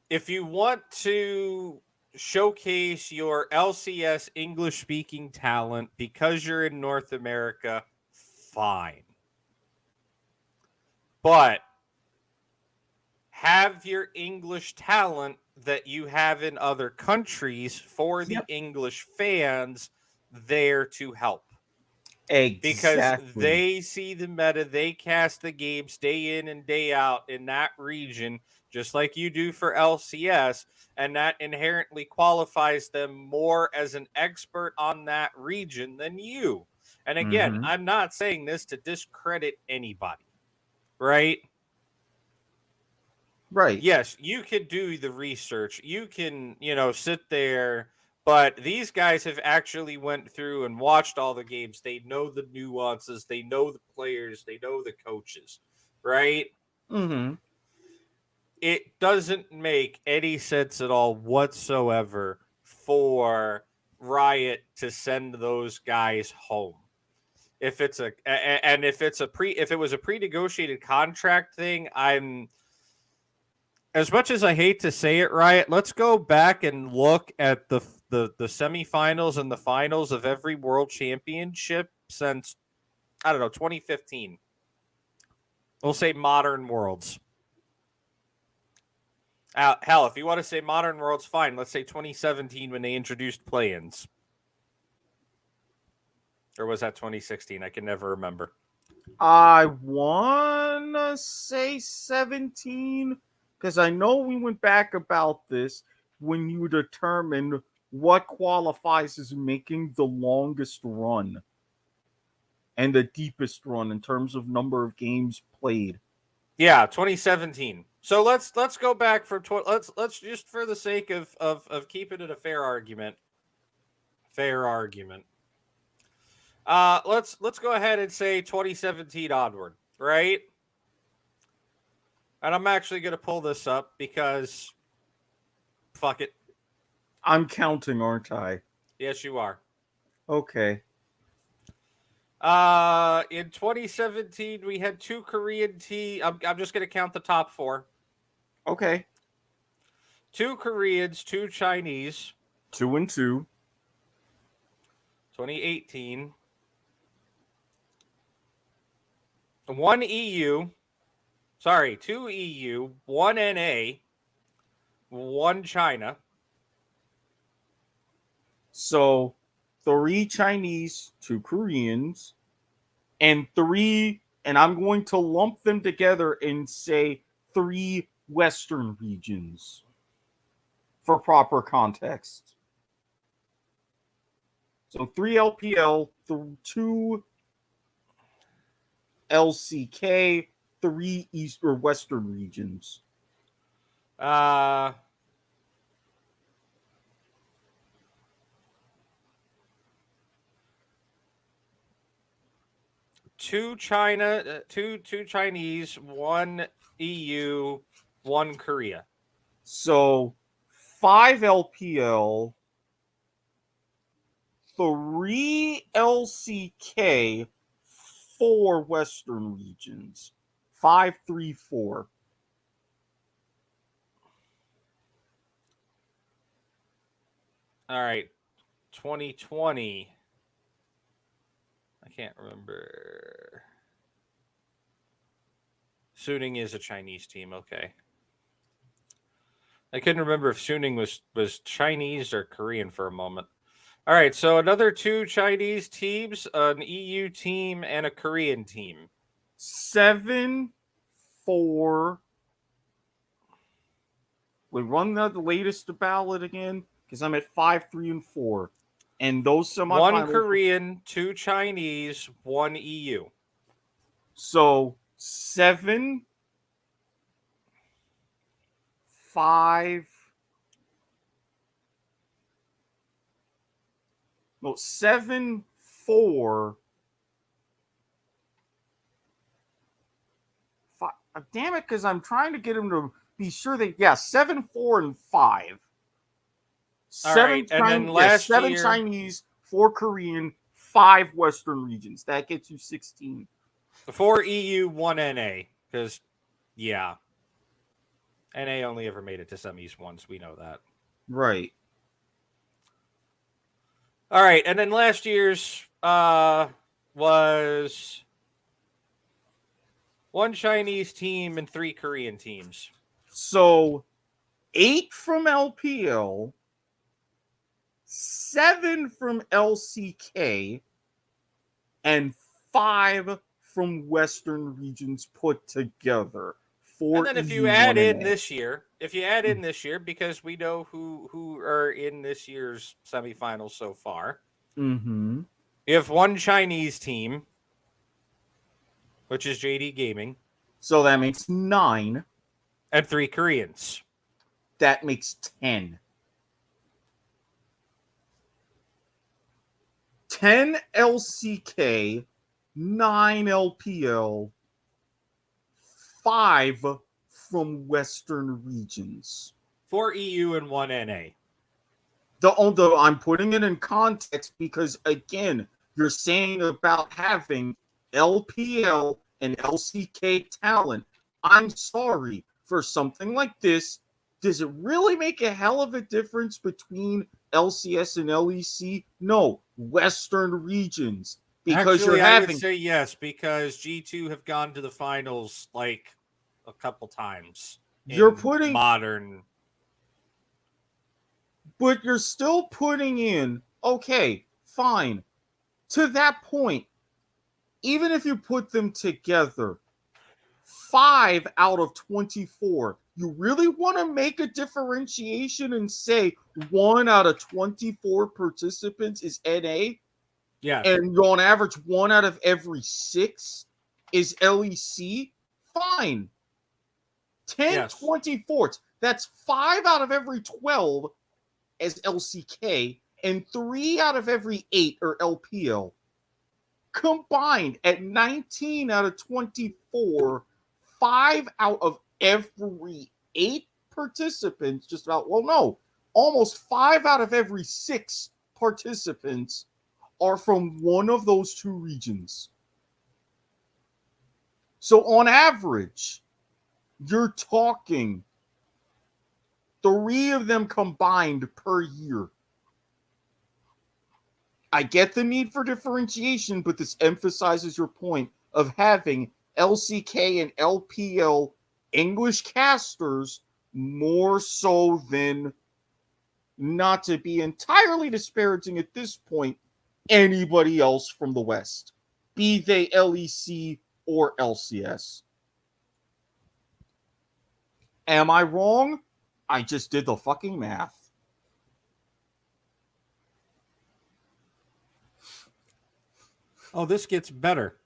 If you want to showcase your LCS English-speaking talent because you're in North America, fine. But have your English talent that you have in other countries for the English fans there to help. Exactly. Because they see the meta, they cast the games day in and day out in that region, just like you do for LCS, and that inherently qualifies them more as an expert on that region than you. And again, I'm not saying this to discredit anybody, right? Right. Yes, you could do the research. You can, sit there. But these guys have actually went through and watched all the games. They know the nuances. They know the players. They know the coaches, right? Mm-hmm. It doesn't make any sense at all whatsoever for Riot to send those guys home. If it was a pre-negotiated contract thing, as much as I hate to say it, Riot, let's go back and look at the semifinals and the finals of every world championship since, 2015. We'll say modern worlds. Hell, if you want to say modern worlds, fine. Let's say 2017 when they introduced play-ins. Or was that 2016? I can never remember. I want to say 17, because I know we went back about this when you determined what qualifies as making the longest run and the deepest run in terms of number of games played. Yeah, 2017. So let's go back for let's just for the sake of keeping it a fair argument. Let's go ahead and say 2017 onward, right? And I'm actually going to pull this up because fuck it. I'm counting, aren't I? Yes, you are. Okay. In 2017, we had 2 Korean teams. I'm just going to count the top 4. Okay. 2 Koreans, 2 Chinese. 2 and 2. 2018. 1 EU. Sorry, 2 EU, 1 NA, 1 China. So 3 Chinese, 2 Koreans, and 3, and I'm going to lump them together and say 3 Western regions for proper context. So 3 LPL, 2 LCK, 3 East or Western regions. Two China, two Chinese, 1 EU, 1 Korea. So 5 LPL, 3 LCK, 4 Western regions. 5, 3, 4. All right. 2020. I can't remember. Suning is a Chinese team. Okay. I couldn't remember if Suning was Chinese or Korean for a moment. All right, so another 2 Chinese teams, an EU team, and a Korean team. 7, 4. We run the latest ballot again because I'm at 5, 3, and 4. And those semifinals. 1 Korean, 2 Chinese, 1 EU. So 7, 5. No, 7, 4. 5. Damn it, because I'm trying to get him to be sure that 7, 4, and 5. All right, and then last 7 year, Chinese, 4 Korean, 5 Western regions. That gets you 16. 4 EU, 1 NA. Because, yeah. NA only ever made it to semis once. We know that. Right. All right, and then last year's was 1 Chinese team and 3 Korean teams. So 8 from LPL, 7 from LCK, and 5 from Western regions put together. And then if you add in this year, because we know who are in this year's semifinals so far. Mm-hmm. You have 1 Chinese team, which is JD Gaming. So that makes 9. And 3 Koreans. That makes 10. 10 LCK, 9 LPL, 5 from Western regions. 4 EU and 1 NA. Although I'm putting it in context because, again, you're saying about having LPL and LCK talent. I'm sorry, for something like this, does it really make a hell of a difference between LCS and LEC? No, Western regions. Because Actually, you're having... I would say yes, because G2 have gone to the finals like a couple times. You're putting... modern... But you're still putting in, okay, fine. To that point, even if you put them together, 5 out of 24, you really want to make a differentiation and say 1 out of 24 participants is NA? Yeah. And on average, 1 out of every 6 is LEC? Fine. 10 24s. That's 5 out of every 12 as LCK, and 3 out of every 8 are LPL. Combined at 19 out of 24, 5 out of every 8 participants, just about, well, no, almost 5 out of every 6 participants are from one of those two regions. So on average, you're talking 3 of them combined per year. I get the need for differentiation, but this emphasizes your point of having LCK and LPL English casters more so than, not to be entirely disparaging at this point, anybody else from the West, be they LEC or LCS. Am I wrong? I just did the fucking math. Oh, this gets better.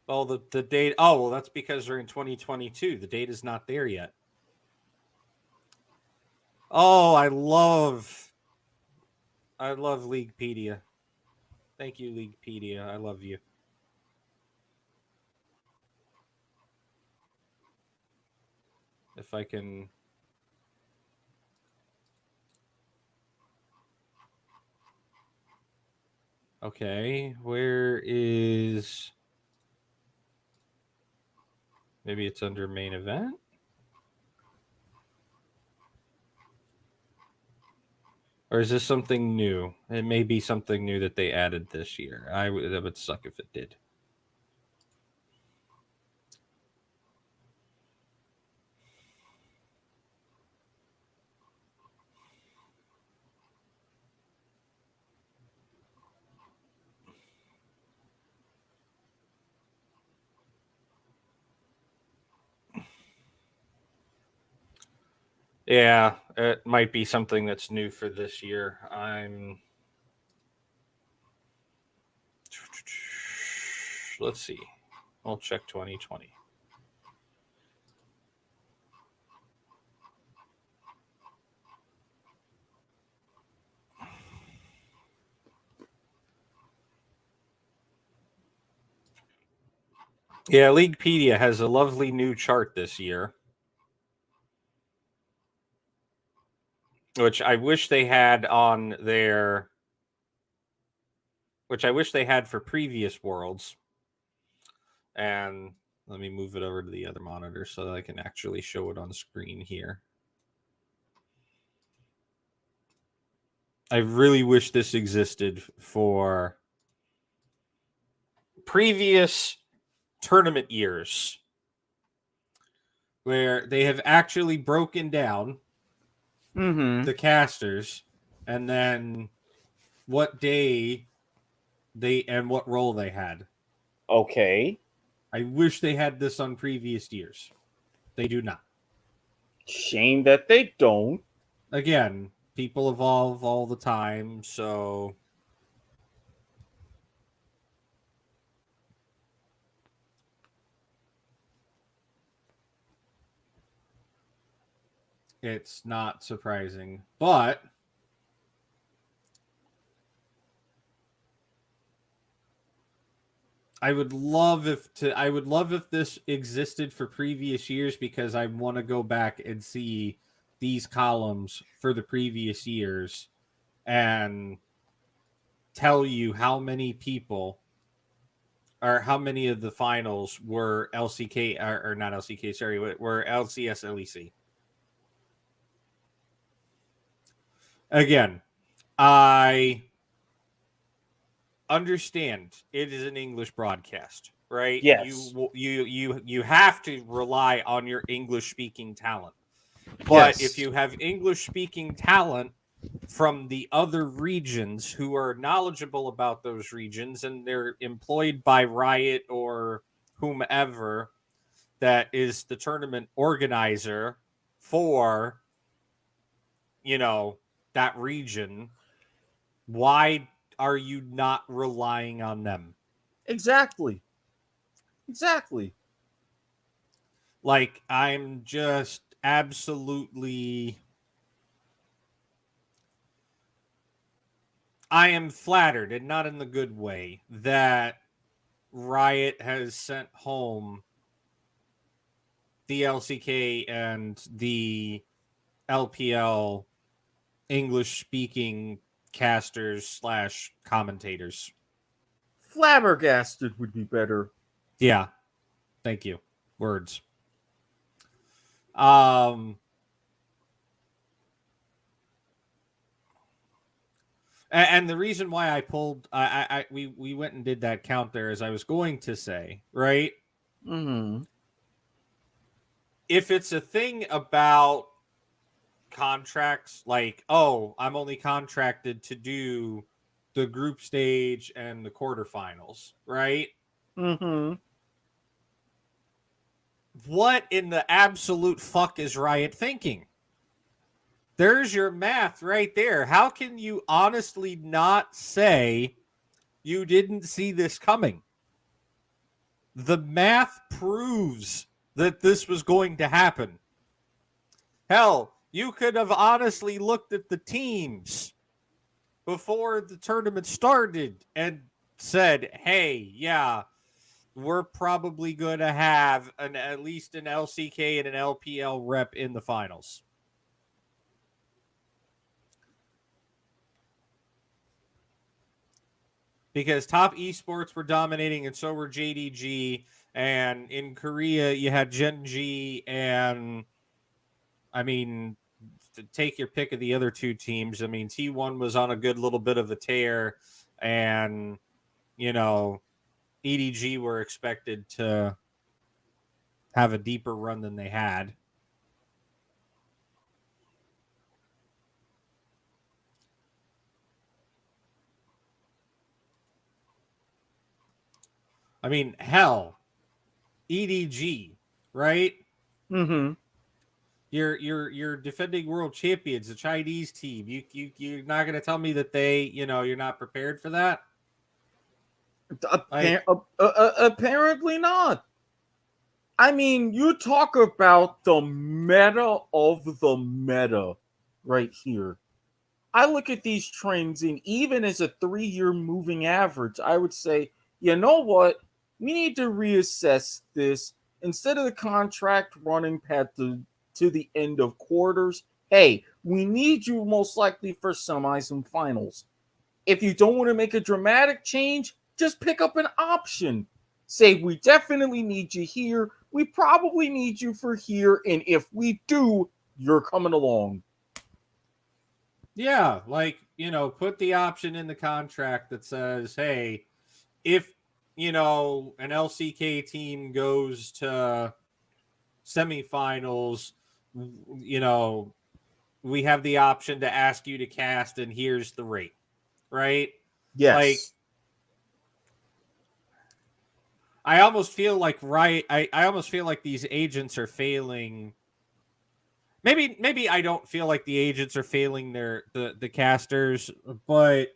Well, the date. Oh, well, that's because we're in 2022. The date is not there yet. Oh, I love Leaguepedia. Thank you, Leaguepedia. I love you. If I can. Okay, where is... Maybe it's under main event? Or is this something new? It may be something new that they added this year. That would suck if it did. Yeah, it might be something that's new for this year. Let's see. I'll check 2020. Yeah, Leaguepedia has a lovely new chart this year, which I wish they had on their... which I wish they had for previous Worlds. And let me move it over to the other monitor so that I can actually show it on screen here. I really wish this existed for previous tournament years, where they have actually broken down the casters and then what day they and what role they had. Okay. I wish they had this on previous years. They do not. Shame that they don't. Again, people evolve all the time, so... it's not surprising, but I would love if this existed for previous years, because I want to go back and see these columns for the previous years and tell you how many people or how many of the finals were LCK or not LCK, sorry, were LCS LEC. Again, I understand it is an English broadcast, right? Yes. You have to rely on your English speaking talent. But Yes. if you have English speaking talent from the other regions who are knowledgeable about those regions and they're employed by Riot or whomever that is the tournament organizer for, that region, why are you not relying on them? Exactly. Like, I'm just absolutely... I am flattered, and not in the good way, that Riot has sent home the LCK and the LPL English-speaking casters / commentators. Flabbergasted would be better. Yeah. Thank you. Words. And the reason why I pulled, we went and did that count there, as I was going to say, right? Mm-hmm. If it's a thing about contracts, like, oh, I'm only contracted to do the group stage and the quarterfinals, right? Mm-hmm. What in the absolute fuck is Riot thinking? There's your math right there. How can you honestly not say you didn't see this coming? The math proves that this was going to happen. Hell, you could have honestly looked at the teams before the tournament started and said, hey, yeah, we're probably going to have at least an LCK and an LPL rep in the finals. Because top esports were dominating, and so were JDG. And in Korea, you had Gen.G, and I mean, to take your pick of the other two teams. I mean, T1 was on a good little bit of a tear, and you know, EDG were expected to have a deeper run than they had. I mean, hell, EDG, right? Mm-hmm. You're defending world champions, the Chinese team. You're not going to tell me that you're not prepared for that? Apparently not. I mean, you talk about the meta of the meta right here. I look at these trends, and even as a 3-year moving average, I would say, you know what? We need to reassess this. Instead of the contract running to the end of quarters, hey, we need you most likely for semis and finals. If you don't want to make a dramatic change, just pick up an option. Say, we definitely need you here. We probably need you for here. And if we do, you're coming along. Yeah, like, put the option in the contract that says, hey, if, an LCK team goes to semifinals, we have the option to ask you to cast, and here's the rate, right? Yes. Like, I almost feel like I almost feel like these agents are failing. Maybe I don't feel like the agents are failing the casters, but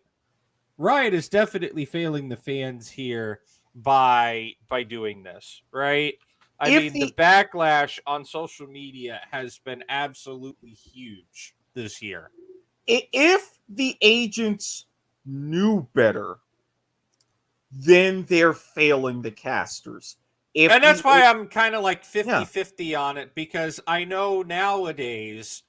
Riot is definitely failing the fans here by doing this, right? I mean, the backlash on social media has been absolutely huge this year. If the agents knew better, then they're failing the casters. And that's why I'm kind of like 50-50 on it, because I know nowadays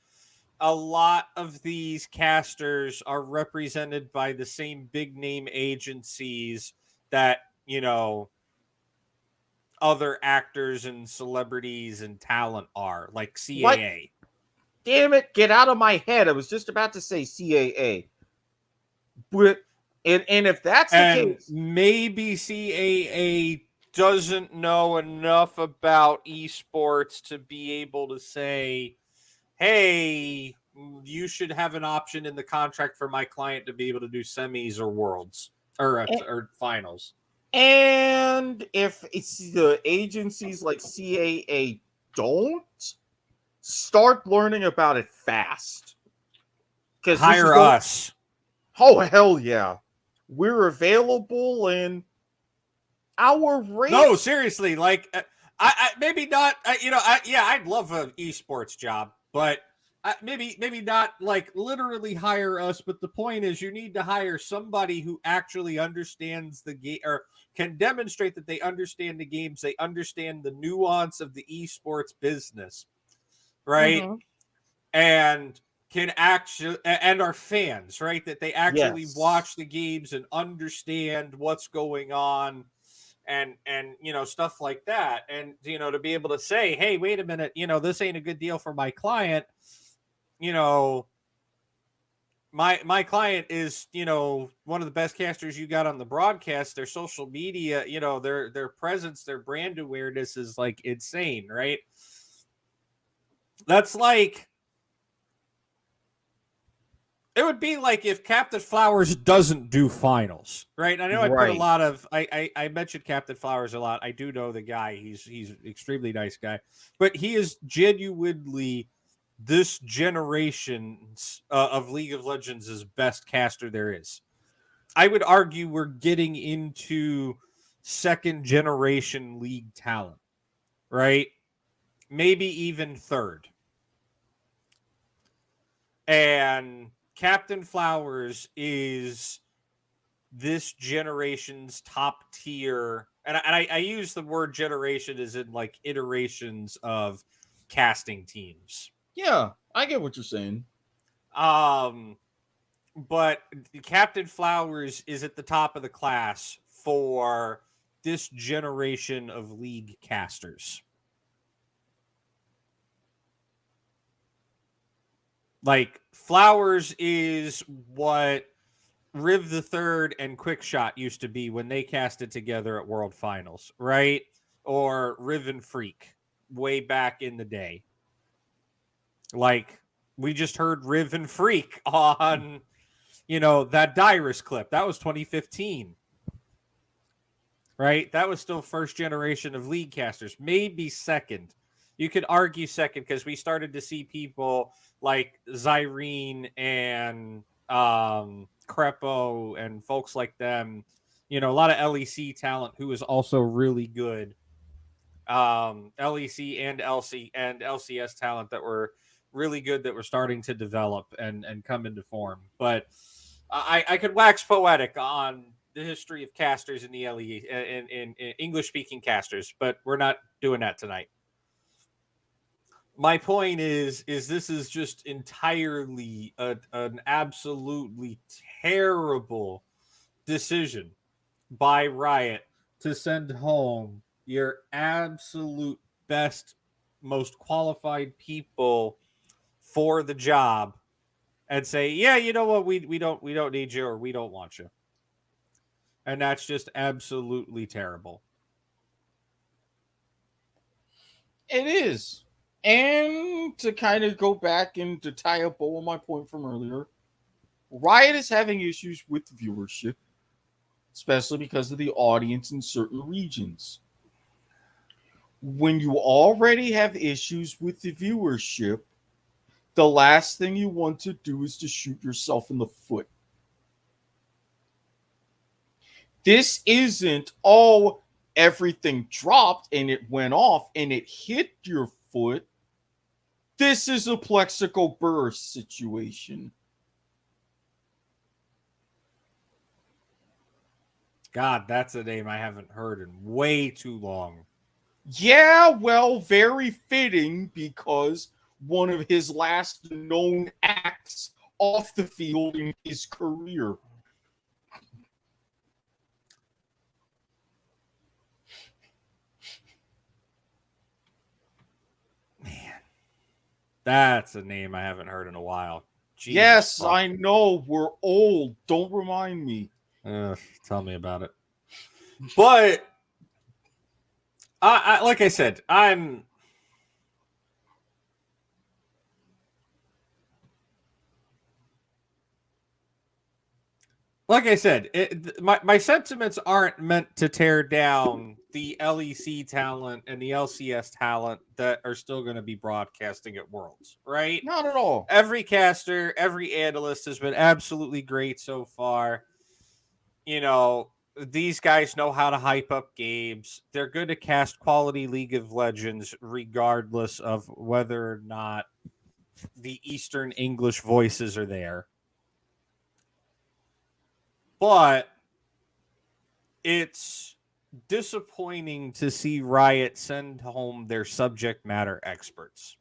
a lot of these casters are represented by the same big name agencies that, other actors and celebrities and talent are, like CAA. What? Damn it, get out of my head. I was just about to say CAA. But and if that's the case, maybe CAA doesn't know enough about esports to be able to say, hey, you should have an option in the contract for my client to be able to do semis or worlds or finals. And if it's the agencies like CAA don't, start learning about it fast. Because hire us. Oh, hell yeah. We're available in our rate. No, seriously, like I maybe not. I'd love an esports job, but maybe not like literally hire us. But the point is, you need to hire somebody who actually understands the game or can demonstrate that they understand the games. They understand the nuance of the esports business, right? Mm-hmm. And can actually, and are fans, right? That they actually Yes. watch the games and understand what's going on, and stuff like that. And to be able to say, hey, wait a minute, this ain't a good deal for my client. My client is one of the best casters you got on the broadcast. Their social media, their presence, their brand awareness is like insane, right? That's like, it would be like if Captain Flowers doesn't do finals, right? I know I put a Right. lot of I mentioned Captain Flowers a lot. I do know the guy. He's an extremely nice guy, but he is genuinely this generation's of League of Legends' best caster there is. I would argue we're getting into second generation League talent, right? Maybe even third. And Captain Flowers is this generation's top tier, and I use the word generation as in like iterations of casting teams. Yeah, I get what you're saying. But Captain Flowers is at the top of the class for this generation of League casters. Like, Flowers is what Riv the Third and Quickshot used to be when they casted together at World Finals, right? Or Riv and Freak way back in the day. Like, we just heard Riv and Freak on, that Dyrus clip. That was 2015. Right? That was still first generation of League casters. Maybe second. You could argue second because we started to see people like Zyrene and Crepo and folks like them. A lot of LEC talent who is also really good. LEC and LCS talent that were really good that were starting to develop and come into form. But I could wax poetic on the history of casters in the LE in English speaking casters, but we're not doing that tonight. My point is this is just entirely an absolutely terrible decision by Riot to send home your absolute best, most qualified people for the job and say, yeah, you know what, we don't need you, or we don't want you. And that's just absolutely terrible. It is. And to kind of go back and to tie up all my point from earlier, Riot is having issues with viewership, especially because of the audience in certain regions. When you already have issues with the viewership, the last thing you want to do is to shoot yourself in the foot. This isn't, everything dropped and it went off and it hit your foot. This is a plexical burst situation. God, that's a name I haven't heard in way too long. Yeah, well, very fitting because one of his last known acts off the field in his career. That's a name I haven't heard in a while. Jesus Yes, fuck. I know. We're old. Don't remind me. Tell me about it. But I like I said, my sentiments aren't meant to tear down the LEC talent and the LCS talent that are still going to be broadcasting at Worlds, right? Not at all. Every caster, every analyst has been absolutely great so far. These guys know how to hype up games. They're good to cast quality League of Legends, regardless of whether or not the Eastern English voices are there. But it's disappointing to see Riot send home their subject matter experts.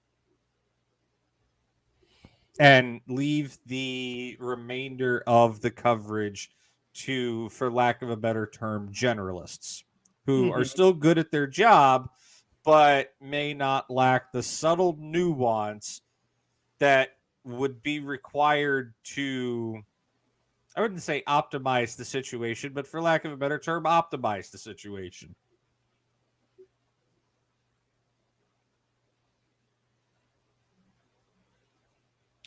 and leave the remainder of the coverage to, for lack of a better term, generalists who are still good at their job, but may not lack the subtle nuance that would be required to, I wouldn't say optimize the situation, but for lack of a better term, optimize the situation.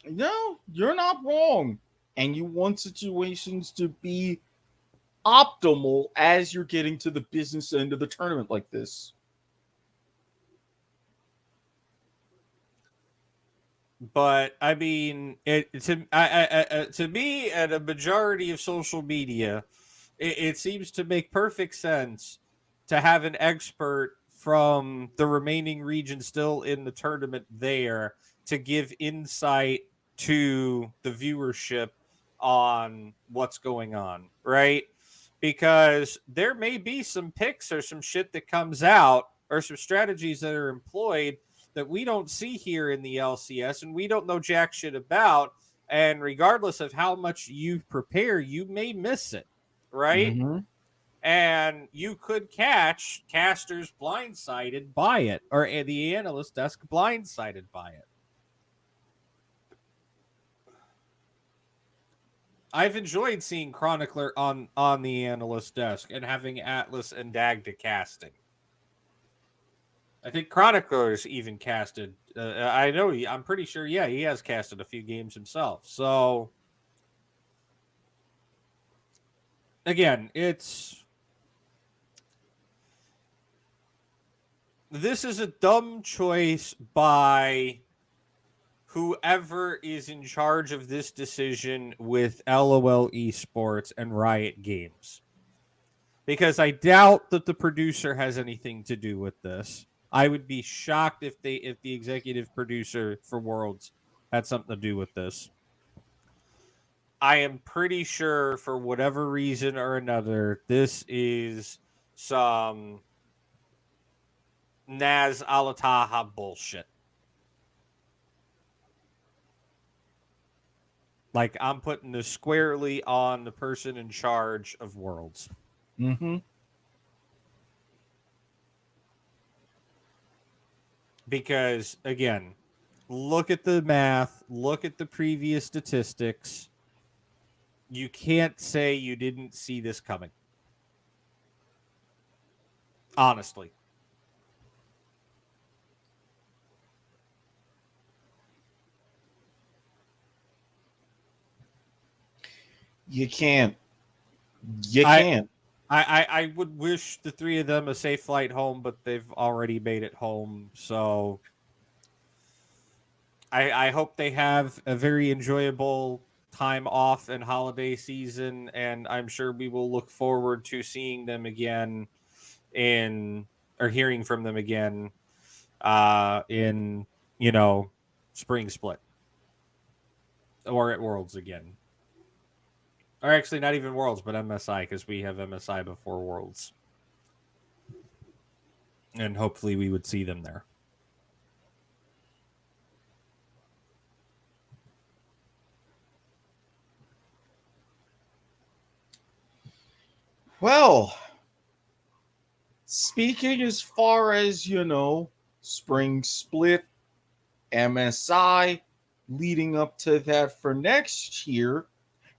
No, you're not wrong. And you want situations to be optimal as you're getting to the business end of the tournament like this. But I mean, to me, and a majority of social media, it seems to make perfect sense to have an expert from the remaining region still in the tournament there to give insight to the viewership on what's going on, right? Because there may be some picks or some shit that comes out or some strategies that are employed that we don't see here in the LCS and we don't know jack shit about. And regardless of how much you prepare, you may miss it, right? Mm-hmm. And you could catch casters blindsided by it, or the analyst desk blindsided by it. I've enjoyed seeing Chronicler on the analyst desk and having Atlas and Dagda casting. I think Chronicler's even casted. I know I'm pretty sure. Yeah, he has casted a few games himself. So again, this is a dumb choice by whoever is in charge of this decision with LOL Esports and Riot Games, because I doubt that the producer has anything to do with this. I would be shocked if the executive producer for Worlds had something to do with this. I am pretty sure, for whatever reason or another, this is some Naz Alataha bullshit. Like, I'm putting this squarely on the person in charge of Worlds. Mm-hmm. Because, again, look at the math, look at the previous statistics. You can't say you didn't see this coming. Honestly. You can't. You can't. I would wish the three of them a safe flight home, but they've already made it home. So I hope they have a very enjoyable time off and holiday season, and I'm sure we will look forward to seeing them again or hearing from them again in, spring split or at Worlds again. Or actually, not even Worlds, but MSI, because we have MSI before Worlds. And hopefully we would see them there. Well, speaking as far as, spring split, MSI, leading up to that for next year,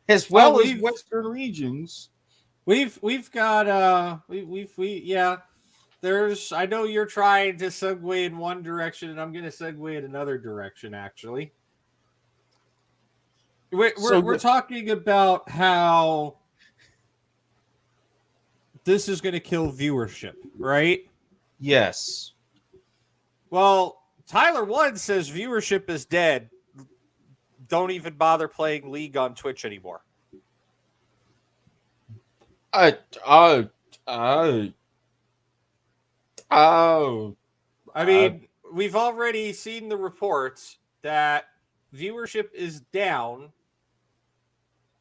as well as Western regions. We've got yeah. I know you're trying to segue in one direction, and I'm going to segue in another direction. Actually, we're talking about how this is going to kill viewership, right? Yes. Well, Tyler One says viewership is dead. Don't even bother playing League on Twitch anymore. I mean, we've already seen the reports that viewership is down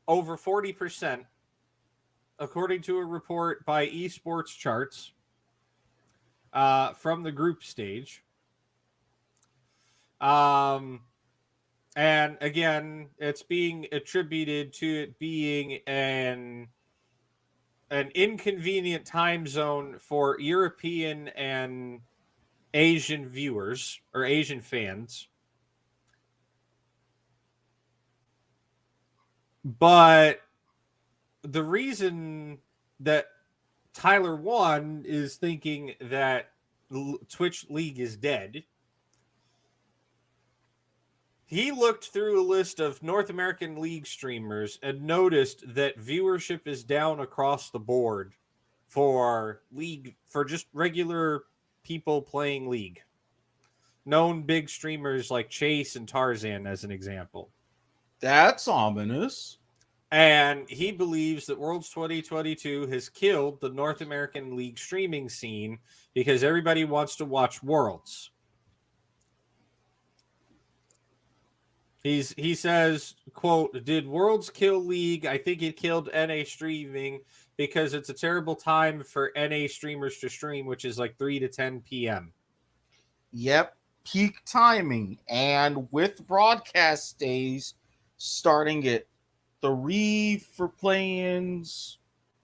over 40%, according to a report by Esports Charts from the group stage. And again, it's being attributed to it being an inconvenient time zone for European and Asian viewers or Asian fans. But the reason that Tyler One is thinking that Twitch League is dead, he looked through a list of North American League streamers and noticed that viewership is down across the board for League, for just regular people playing League. Known big streamers like Chase and Tarzan as an example. That's ominous. And he believes that Worlds 2022 has killed the North American League streaming scene because everybody wants to watch Worlds. He says, quote, "Did Worlds kill League? I think it killed NA streaming because it's a terrible time for NA streamers to stream, which is like 3 to 10 p.m. Yep, peak timing. And with broadcast days starting at 3 for play-ins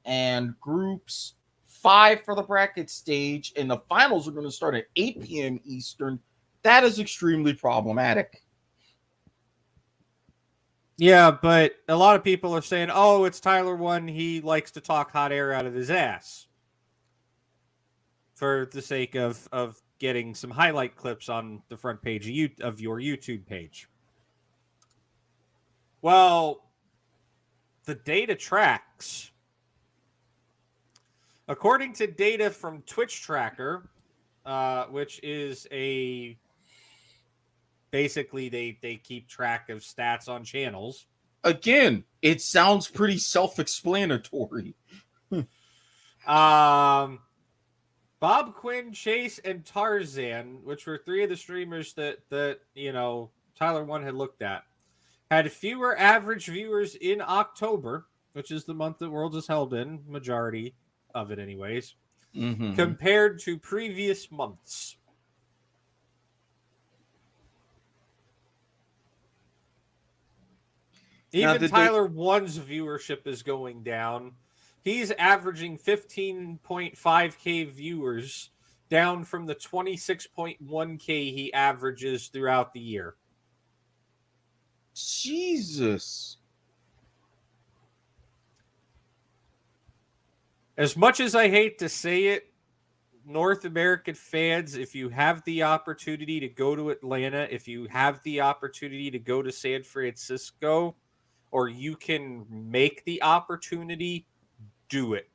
and groups, 5 for the bracket stage, and the finals are going to start at 8 p.m. Eastern, that is extremely problematic. Yeah, but a lot of people are saying, oh, it's Tyler One. He likes to talk hot air out of his ass for the sake of getting some highlight clips on the front page of your YouTube page. Well, the data tracks. According to data from Twitch Tracker, which is a... Basically, they keep track of stats on channels. Again, it sounds pretty self-explanatory. Bob Quinn, Chase, and Tarzan, which were 3 of the streamers that you know Tyler One had looked at, had fewer average viewers in October, which is the month that Worlds is held in, majority of it anyways, compared to previous months. Even Tyler One's viewership is going down. He's averaging 15.5K viewers, down from the 26.1K he averages throughout the year. Jesus. As much as I hate to say it, North American fans, if you have the opportunity to go to Atlanta, if you have the opportunity to go to San Francisco, or you can make the opportunity, do it.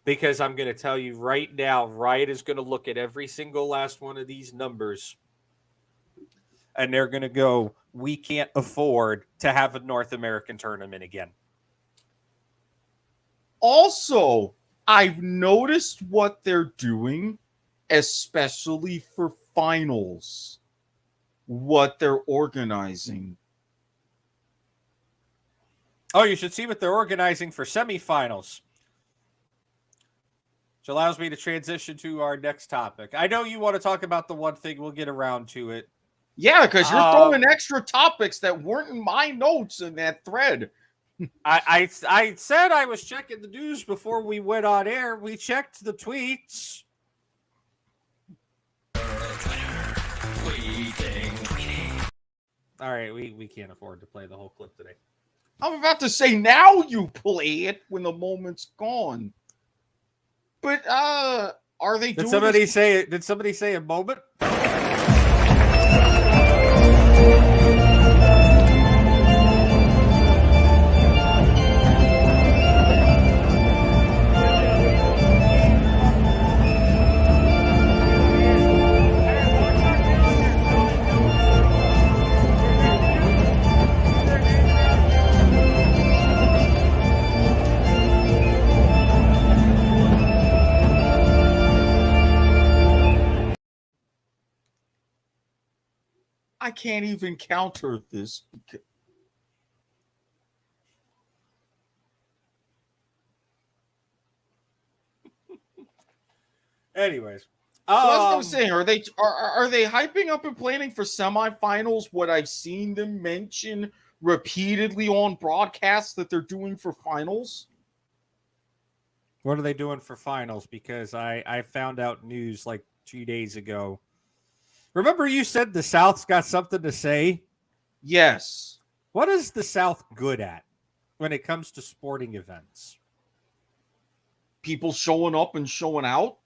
Because I'm going to tell you right now, Riot is going to look at every single last one of these numbers, and they're going to go, we can't afford to have a North American tournament again. Also, I've noticed what they're doing, especially for finals, what they're organizing. Oh, you should see what they're organizing for semifinals. Which allows me to transition to our next topic. I know you want to talk about the one thing. We'll get around to it. Yeah, because you're throwing extra topics that weren't in my notes in that thread. I said I was checking the news before we went on air. We checked the tweets. All right, we can't afford to play the whole clip today. I'm about to say, now you play it when the moment's gone. But are they doing Did somebody say a moment? I can't even counter this. Anyways, So that's what I'm saying. Are they hyping up and planning for semifinals what I've seen them mention repeatedly on broadcasts that they're doing for finals? What are they doing for finals? Because I found out news like 2 days ago. Remember you said the South's got something to say? Yes. What is the South good at when it comes to sporting events? People showing up and showing out.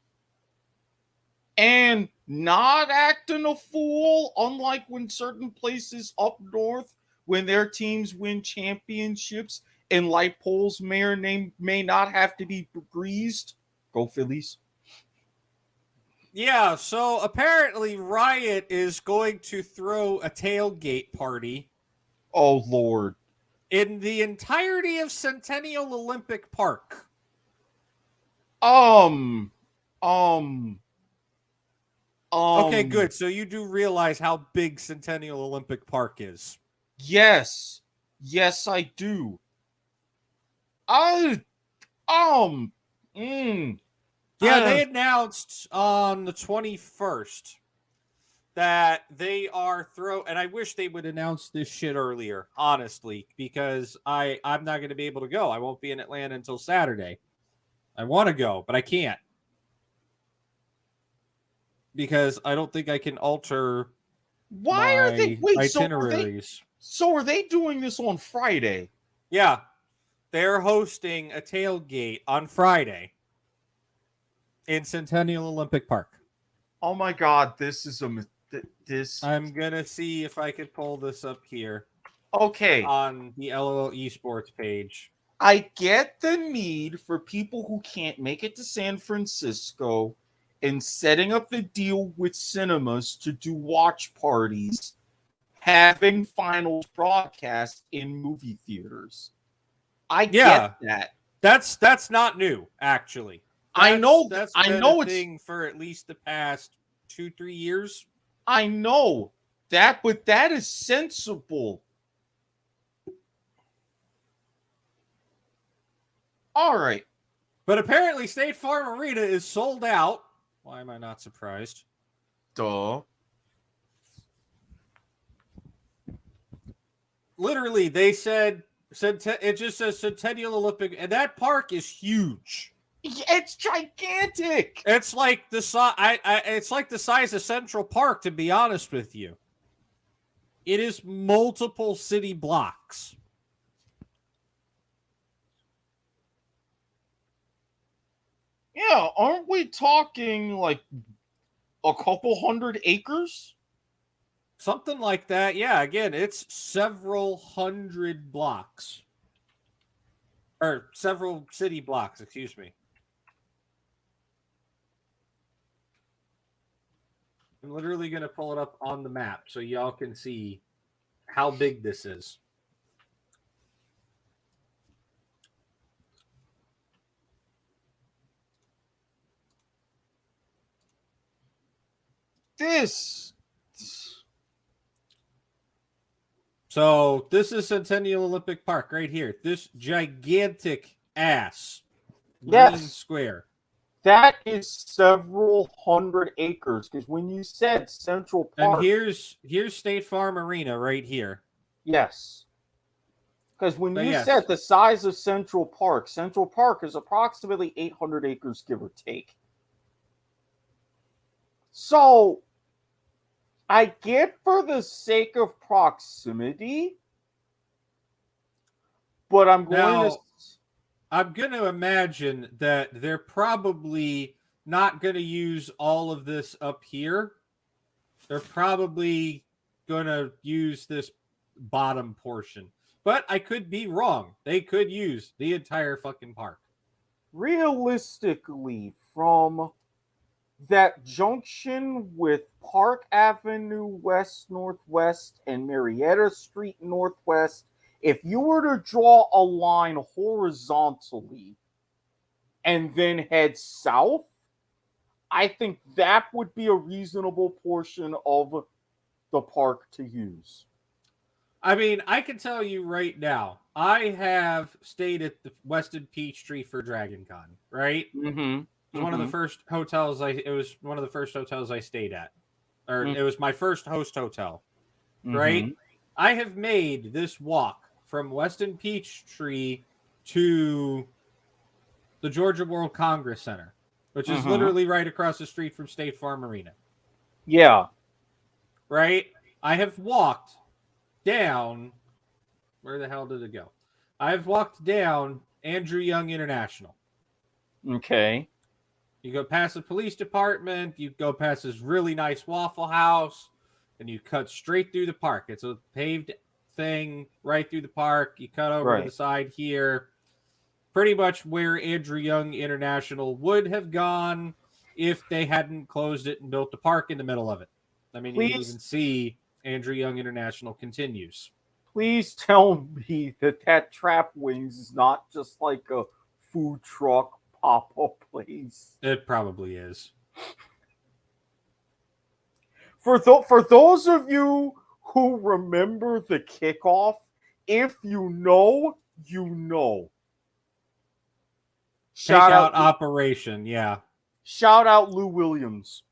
And not acting a fool, unlike when certain places up north, when their teams win championships and light poles may not have to be greased. Go Phillies. Yeah, so apparently Riot is going to throw a tailgate party. Oh, Lord. In the entirety of Centennial Olympic Park. Okay, good. So you do realize how big Centennial Olympic Park is. Yes. Yes, I do. They announced on the 21st that they are and I wish they would announce this shit earlier, honestly, because I'm not going to be able to go. I won't be in Atlanta until Saturday. I want to go, but I can't. Because I don't think I can alter itineraries. So are they doing this on Friday? Yeah. They're hosting a tailgate on Friday in Centennial Olympic Park. Oh my God, this is I'm going to see if I could pull this up here. Okay. On the LOL Esports page. I get the need for people who can't make it to San Francisco and setting up the deal with cinemas to do watch parties, having finals broadcast in movie theaters. I get that. That's not new, actually. I know that's I been know a it's thing for at least the past 2-3 years. I know that, but that is sensible. All right. But apparently State Farm Arena is sold out. Why am I not surprised? Duh. Literally, they said it just says Centennial Olympic, and that park is huge. It's gigantic. It's like the it's like the size of Central Park, to be honest with you. It is multiple city blocks. Yeah, aren't we talking like a couple hundred acres? Something like that. Yeah, again, it's several hundred blocks. Or several city blocks, excuse me. I'm literally going to pull it up on the map so y'all can see how big this is. So this is Centennial Olympic Park right here. This gigantic ass green square. That is several hundred acres. Because when you said Central Park, and here's State Farm Arena right here. Yes. Because when you said the size of Central Park is approximately 800 acres, give or take. So, I get for the sake of proximity, but I'm going to imagine that they're probably not going to use all of this up here. They're probably going to use this bottom portion. But I could be wrong. They could use the entire fucking park. Realistically, from that junction with Park Avenue West Northwest and Marietta Street Northwest, if you were to draw a line horizontally and then head south, I think that would be a reasonable portion of the park to use. I mean, I can tell you right now, I have stayed at the Westin Peachtree for Dragon Con, right? Mm-hmm. It was one of the first hotels it was one of the first hotels I stayed at. Or it was my first host hotel. Right? I have made this walk from Weston Peachtree to the Georgia World Congress Center, which is literally right across the street from State Farm Arena. Yeah. Right? I have walked down. Where the hell did it go? I've walked down Andrew Young International. Okay. You go past the police department, you go past this really nice Waffle House, and you cut straight through the park. It's a paved thing right through the park. You cut over to the side here. Pretty much where Andrew Young International would have gone if they hadn't closed it and built a park in the middle of it. I mean, you can even see Andrew Young International continues. Please tell me that Trap Wings is not just like a food truck pop-up place. It probably is. For those of you who remember the kickoff, if you know, you know. Shout out Operation, yeah. Shout out Lou Williams.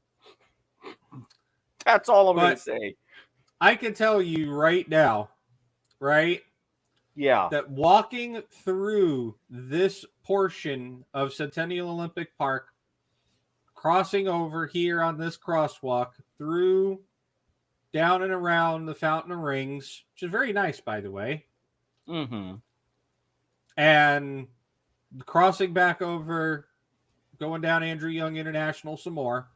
That's all I'm going to say. I can tell you right now, right? Yeah. That walking through this portion of Centennial Olympic Park, crossing over here on this crosswalk, through, down and around the Fountain of Rings, which is very nice, by the way. And crossing back over, going down Andrew Young International some more.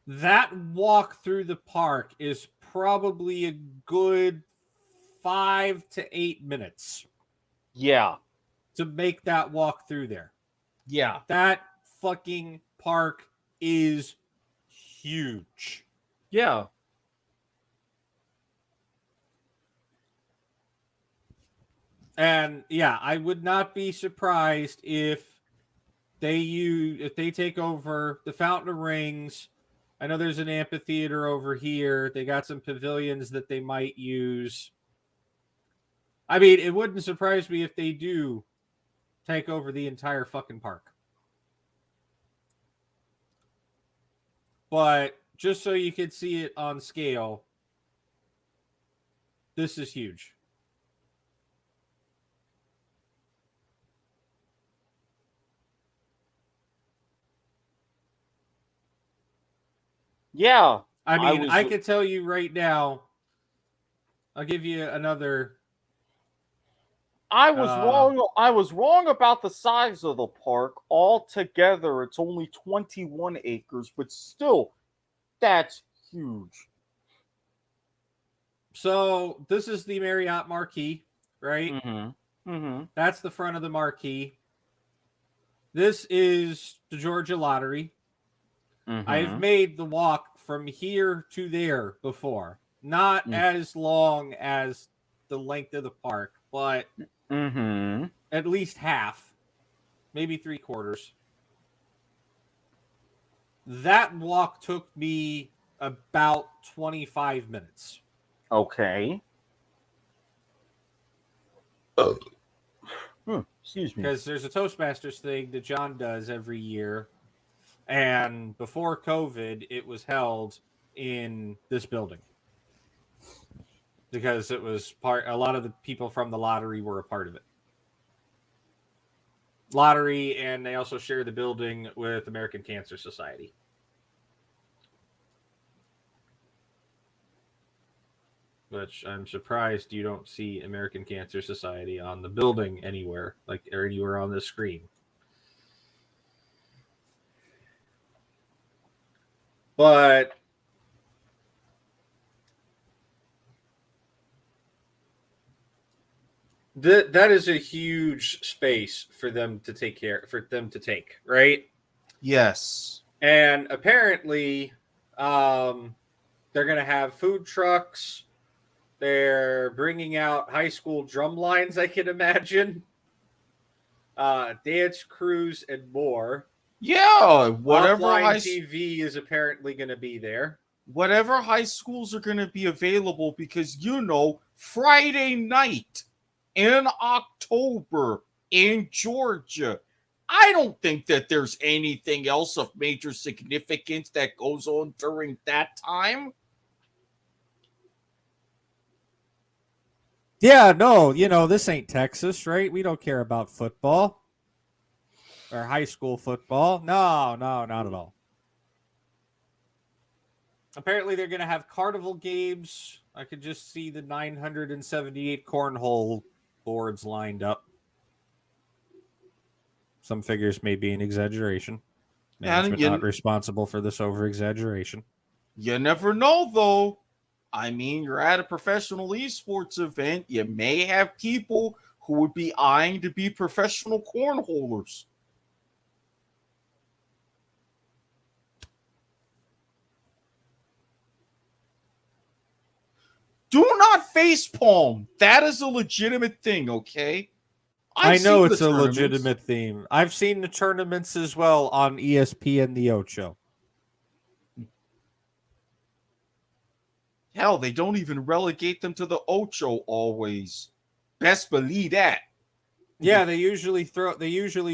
That walk through the park is probably a good 5 to 8 minutes. Yeah. To make that walk through there. Yeah. That fucking park is huge. Yeah. And yeah, I would not be surprised if they take over the Fountain of Rings. I know there's an amphitheater over here. They got some pavilions that they might use. I mean, it wouldn't surprise me if they do take over the entire fucking park. But just so you could see it on scale, this is huge. Yeah. I mean, I can tell you right now, I'll give you another. I was wrong. I was wrong about the size of the park. Altogether, it's only 21 acres, but still, that's huge. So this is the Marriott Marquee, right? That's the front of the marquee. This is the Georgia Lottery. I've made the walk from here to there before. Not as long as the length of the park, but at least half, maybe 3/4. That walk took me about 25 minutes. Okay. Excuse me. Because there's a Toastmasters thing that John does every year. And before COVID, it was held in this building. Because it was a lot of the people from the lottery were a part of it. Lottery, and they also share the building with American Cancer Society. Which I'm surprised you don't see American Cancer Society on the building anywhere, or anywhere on the screen. But that is a huge space for them to take, right? Yes. And apparently, they're going to have food trucks. They're bringing out high school drum lines, I can imagine. Dance crews and more. Yeah, whatever TV is apparently going to be there. Whatever high schools are going to be available, because Friday night in October in Georgia, I don't think that there's anything else of major significance that goes on during that time. Yeah, no, this ain't Texas, right? We don't care about football or high school football. No, not at all. Apparently, they're going to have carnival games. I could just see the 978 cornhole boards lined up. Some figures may be an exaggeration. Management not responsible for this over-exaggeration. You never know, though. I mean, you're at a professional esports event. You may have people who would be eyeing to be professional cornholers. Do not facepalm. That is a legitimate thing, okay? I know it's a legitimate theme. I've seen the tournaments as well on ESPN The Ocho. Hell, they don't even relegate them to the Ocho always. Best believe that. Yeah, they usually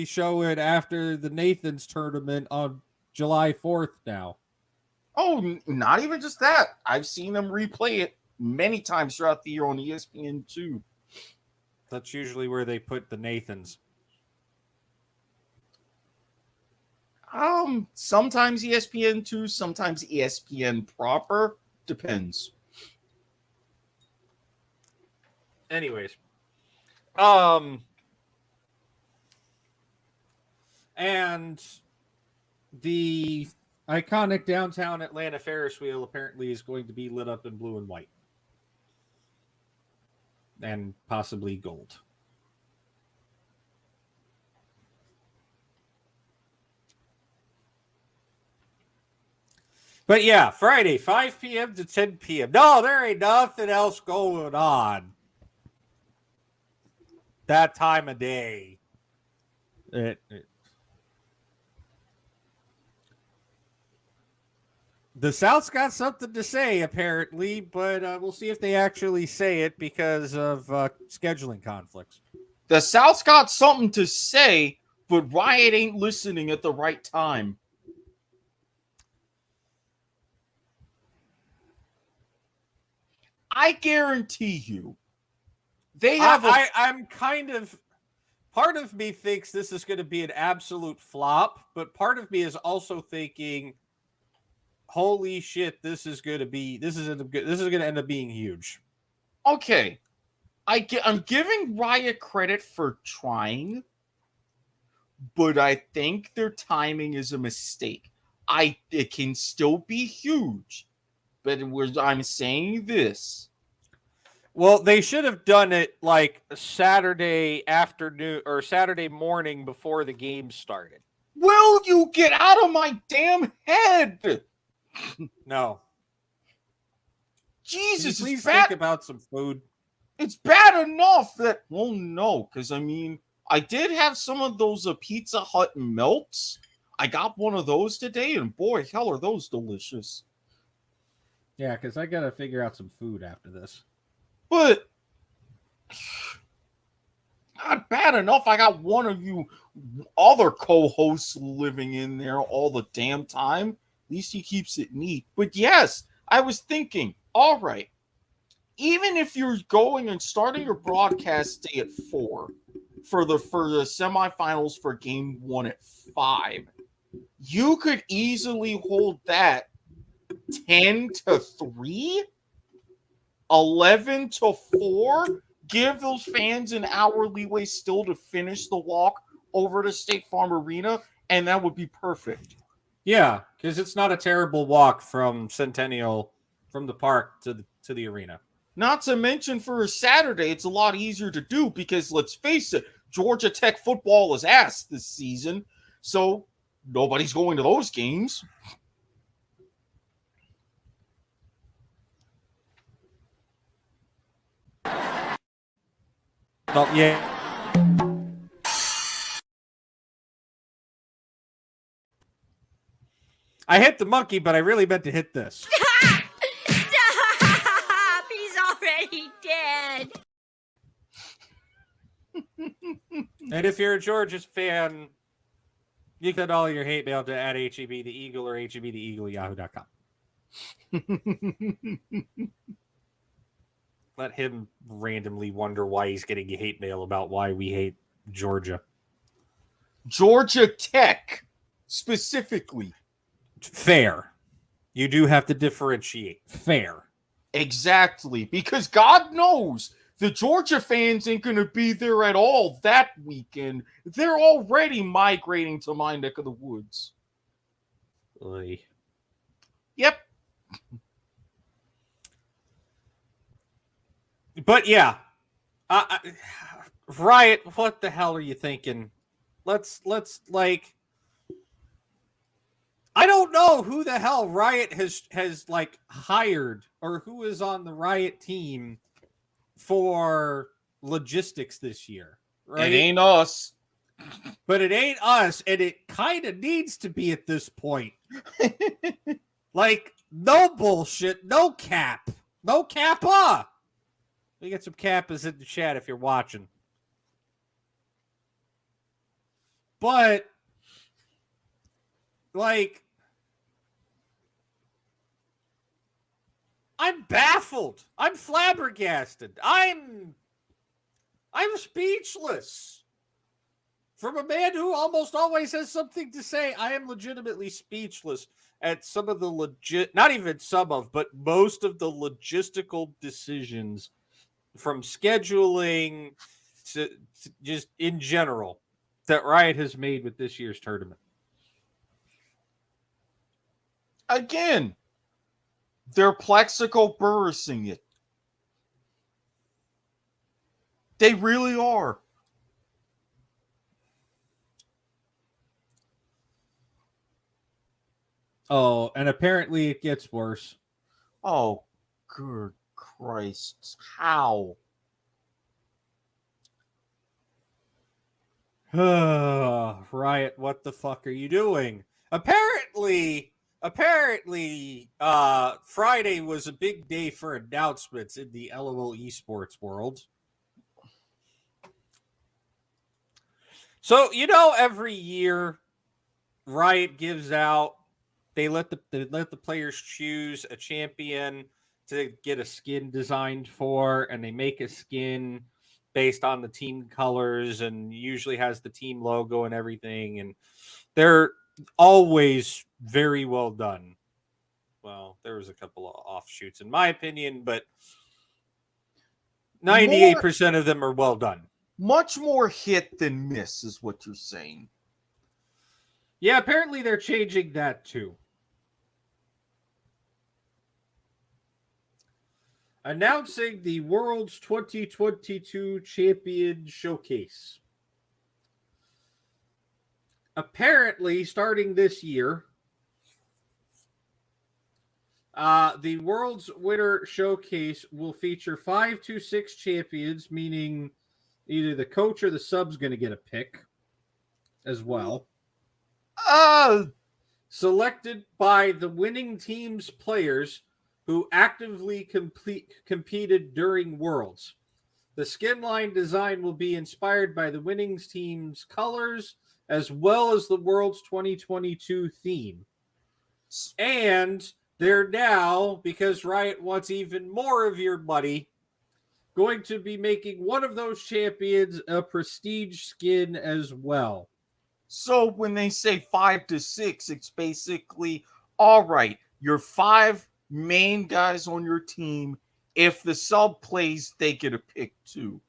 show it after the Nathan's tournament on July 4th now. Oh, not even just that. I've seen them replay it many times throughout the year on ESPN too. That's usually where they put the Nathans. Sometimes ESPN 2, sometimes ESPN proper. Depends. Anyways. And the iconic downtown Atlanta Ferris wheel apparently is going to be lit up in blue and white. And possibly gold. But yeah, Friday, 5 p.m. to 10 p.m. No, there ain't nothing else going on that time of day. The South's got something to say, apparently, but we'll see if they actually say it because of scheduling conflicts. The South's got something to say, but Riot ain't listening at the right time. I guarantee you, they have. I'm kind of. Part of me thinks this is going to be an absolute flop, but part of me is also thinking, holy shit, this is going to end up being huge. Okay, I'm giving Riot credit for trying, but I think their timing is a mistake. It can still be huge, but I'm saying this. Well, they should have done it like Saturday afternoon or Saturday morning before the game started. Will you get out of my damn head? No. Jesus, please think about some food. It's bad enough that, well, no, because I mean, I did have some of those Pizza Hut melts. I got one of those today, and boy, hell, are those delicious. Yeah, because I got to figure out some food after this. But not bad enough. I got one of you other co-hosts living in there all the damn time. At least he keeps it neat. But yes, I was thinking, all right, even if you're going and starting your broadcast day at 4 for the semifinals for game 1 at 5, you could easily hold that 10 to 3, 11 to 4, give those fans an hour leeway still to finish the walk over to State Farm Arena, and that would be perfect. Yeah, because it's not a terrible walk from Centennial, from the park to the arena. Not to mention for a Saturday, it's a lot easier to do because, let's face it, Georgia Tech football is ass this season, so nobody's going to those games. Oh, yeah. I hit the monkey, but I really meant to hit this. Stop! He's already dead. And if you're a Georgia fan, You can send all your hate mail to @HEB the Eagle or HEB the Eagle yahoo.com. Let him randomly wonder why he's getting hate mail about why we hate Georgia. Georgia Tech, specifically. Fair. You do have to differentiate. Fair. Exactly. Because God knows the Georgia fans ain't going to be there at all that weekend. They're already migrating to my neck of the woods. Oy. Yep. But yeah. Riot, what the hell are you thinking? Let's like... I don't know who the hell Riot has like hired or who is on the Riot team for logistics this year. Right? It ain't us. But it ain't us, and it kind of needs to be at this point. Like, no bullshit, no cap. No kappa. We get some kappas in the chat if you're watching. But, like, I'm baffled. I'm flabbergasted. I'm speechless. From a man who almost always has something to say, I am legitimately speechless at some of the not even some of, but most of the logistical decisions from scheduling to just in general that Riot has made with this year's tournament. Again, they're Plexico Burrising it. They really are. Oh, and apparently it gets worse. Oh, good Christ. How? Riot, what the fuck are you doing? Apparently, Friday was a big day for announcements in the LOL esports world. So, every year Riot gives out, they let the players choose a champion to get a skin designed for, and they make a skin based on the team colors and usually has the team logo and everything, and they're always very well done. Well, there was a couple of offshoots in my opinion, but 98% of them are well done. Much more hit than miss is what you're saying. Yeah, apparently they're changing that too. Announcing the World's 2022 Champion Showcase. Apparently, starting this year, the World's Winner Showcase will feature 5 to 6 champions, meaning either the coach or the sub's going to get a pick as well. Selected by the winning team's players who actively competed during Worlds. The skin line design will be inspired by the winning team's colors as well as the World's 2022 theme. And they're now, because Riot wants even more of your money, going to be making one of those champions a prestige skin as well. So when they say 5 to 6, it's basically, all right, your 5 main guys on your team. If the sub plays, they get a pick too.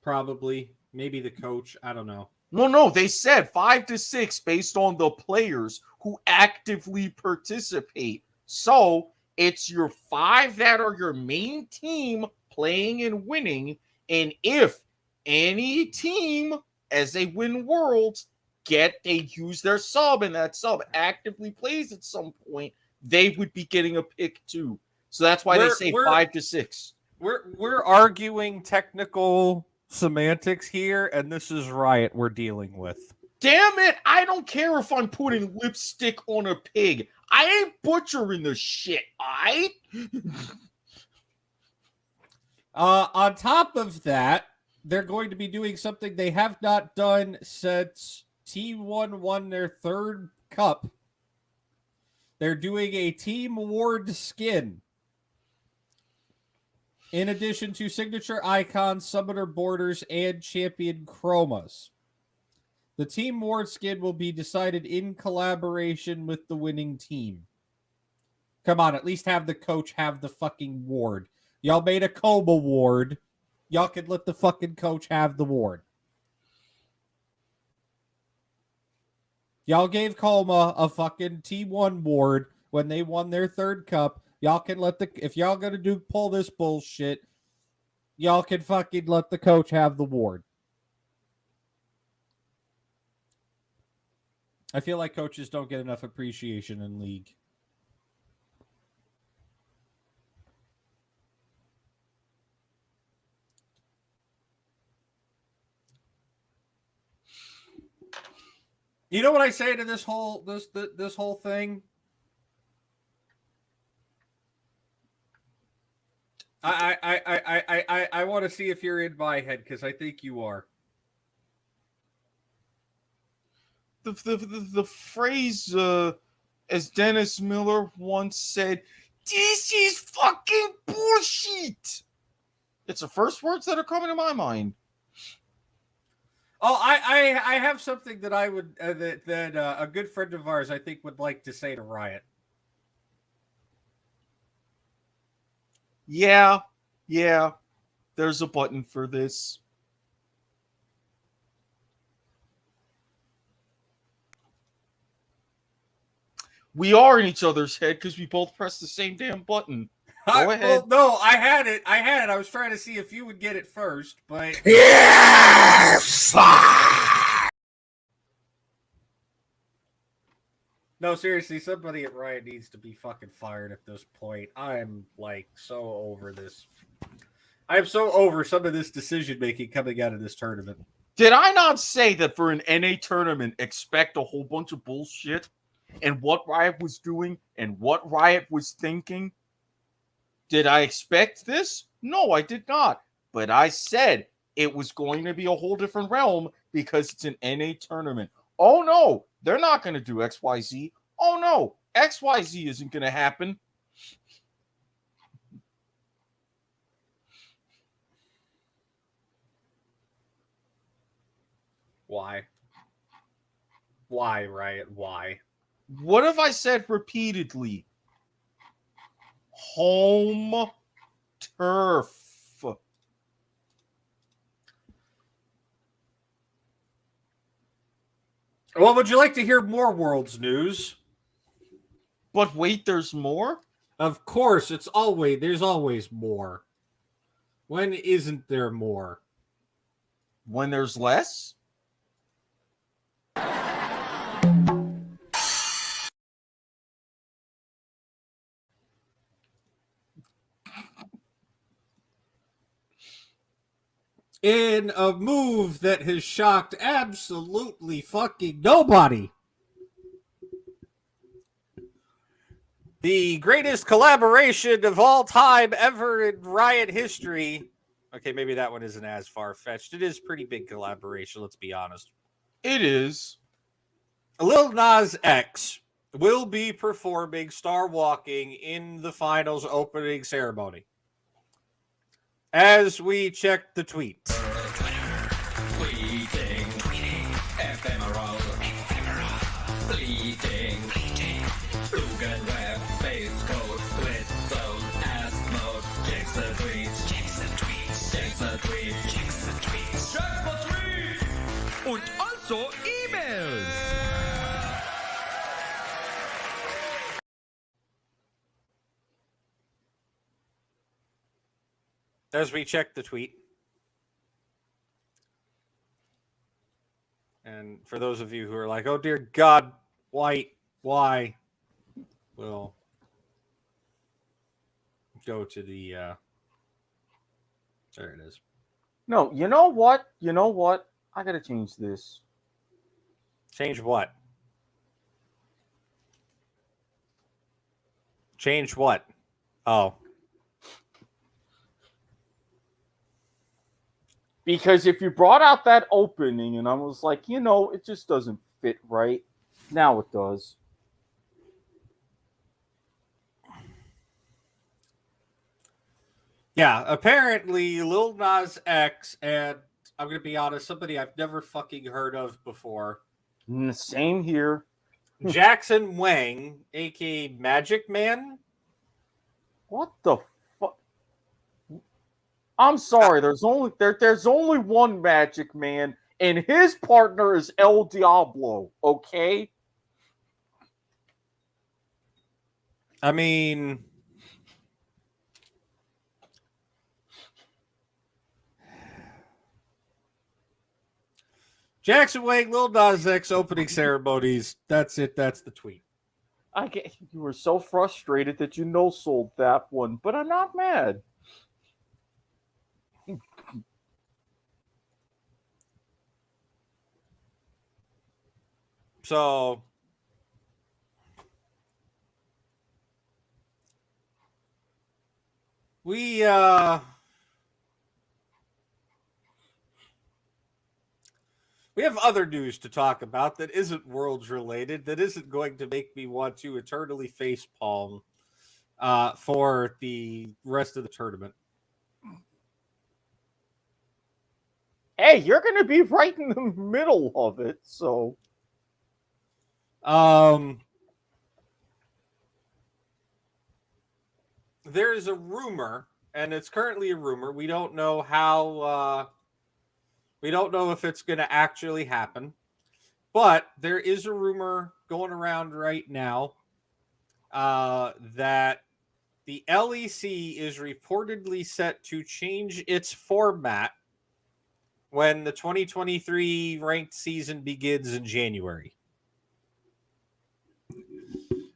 Probably. Maybe the coach. I don't know. No, they said 5 to 6 based on the players who actively participate. So it's your 5 that are your main team playing and winning. And if any team, as they win Worlds, they use their sub and that sub actively plays at some point, they would be getting a pick too. So that's why they say 5 to 6. We're arguing technical semantics here, and this is Riot we're dealing with. Damn it! I don't care if I'm putting lipstick on a pig. I ain't butchering the shit, alright? On top of that, they're going to be doing something they have not done since Team 1 won their third cup. They're doing a Team Award skin. In addition to signature icons, summoner borders, and champion chromas. The Team Award skin will be decided in collaboration with the winning team. Come on, at least have the coach have the fucking ward. Y'all made a Coma award. Y'all can let the fucking coach have the ward. Y'all gave Coma a fucking T1 ward when they won their third cup. Y'all can let if y'all gonna pull this bullshit, y'all can fucking let the coach have the ward. I feel like coaches don't get enough appreciation in League. You know what I say to this whole this whole thing? I want to see if you're in my head because I think you are. The phrase, as Dennis Miller once said, "This is fucking bullshit." It's the first words that are coming to my mind. Oh, I have something that I would that a good friend of ours I think would like to say to Riot. Yeah. There's a button for this. We are in each other's head because we both pressed the same damn button. Go ahead. Well, no, I had it. I was trying to see if you would get it first, but Yes! No, seriously, somebody at Riot needs to be fucking fired at this point. I'm like so over this. I'm so over some of this decision making coming out of this tournament. Did I not say that for an NA tournament, expect a whole bunch of bullshit? And what Riot was doing and what Riot was thinking? Did I expect this? No, I did not. But I said it was going to be a whole different realm because it's an NA tournament. Oh no, they're not going to do XYZ. Oh no, XYZ isn't going to happen. Why? Why, Riot? Why? What have I said repeatedly? Home turf. Well, would you like to hear more Worlds news? But wait, there's more? Of course, there's always more. When isn't there more? When there's less? In a move that has shocked absolutely fucking nobody. The greatest collaboration of all time ever in Riot history. Okay, maybe that one isn't as far-fetched. It is pretty big collaboration, let's be honest. It is. Lil Nas X will be performing Star Walking in the finals opening ceremony. As we check the tweet. Tweeting, ephemeral, fleeting, Rugen web, face code, split zone, ass mode, checks the tweets, checks the tweets. Und also emails. As we check the tweet. And for those of you who are like, oh dear God, why? We'll go to the, there it is. No, you know what? I gotta change this. Change what? Change what? Oh. Because if you brought out that opening and I was like, it just doesn't fit right. Now it does. Yeah, apparently Lil Nas X, and I'm going to be honest, somebody I've never fucking heard of before. Same here. Jackson Wang, aka Magic Man. What the fuck? I'm sorry. There's only one Magic Man, and his partner is El Diablo. Okay. I mean, Jackson Wang, Lil Nas X opening ceremonies. That's it. That's the tweet. You were so frustrated that you no-sold that one, but I'm not mad. So we have other news to talk about that isn't Worlds related, that isn't going to make me want to eternally facepalm for the rest of the tournament. Hey, you're going to be right in the middle of it, so. There is a rumor, and it's currently a rumor. We don't know how. We don't know if it's going to actually happen, but there is a rumor going around right now that the LEC is reportedly set to change its format when the 2023 ranked season begins in January.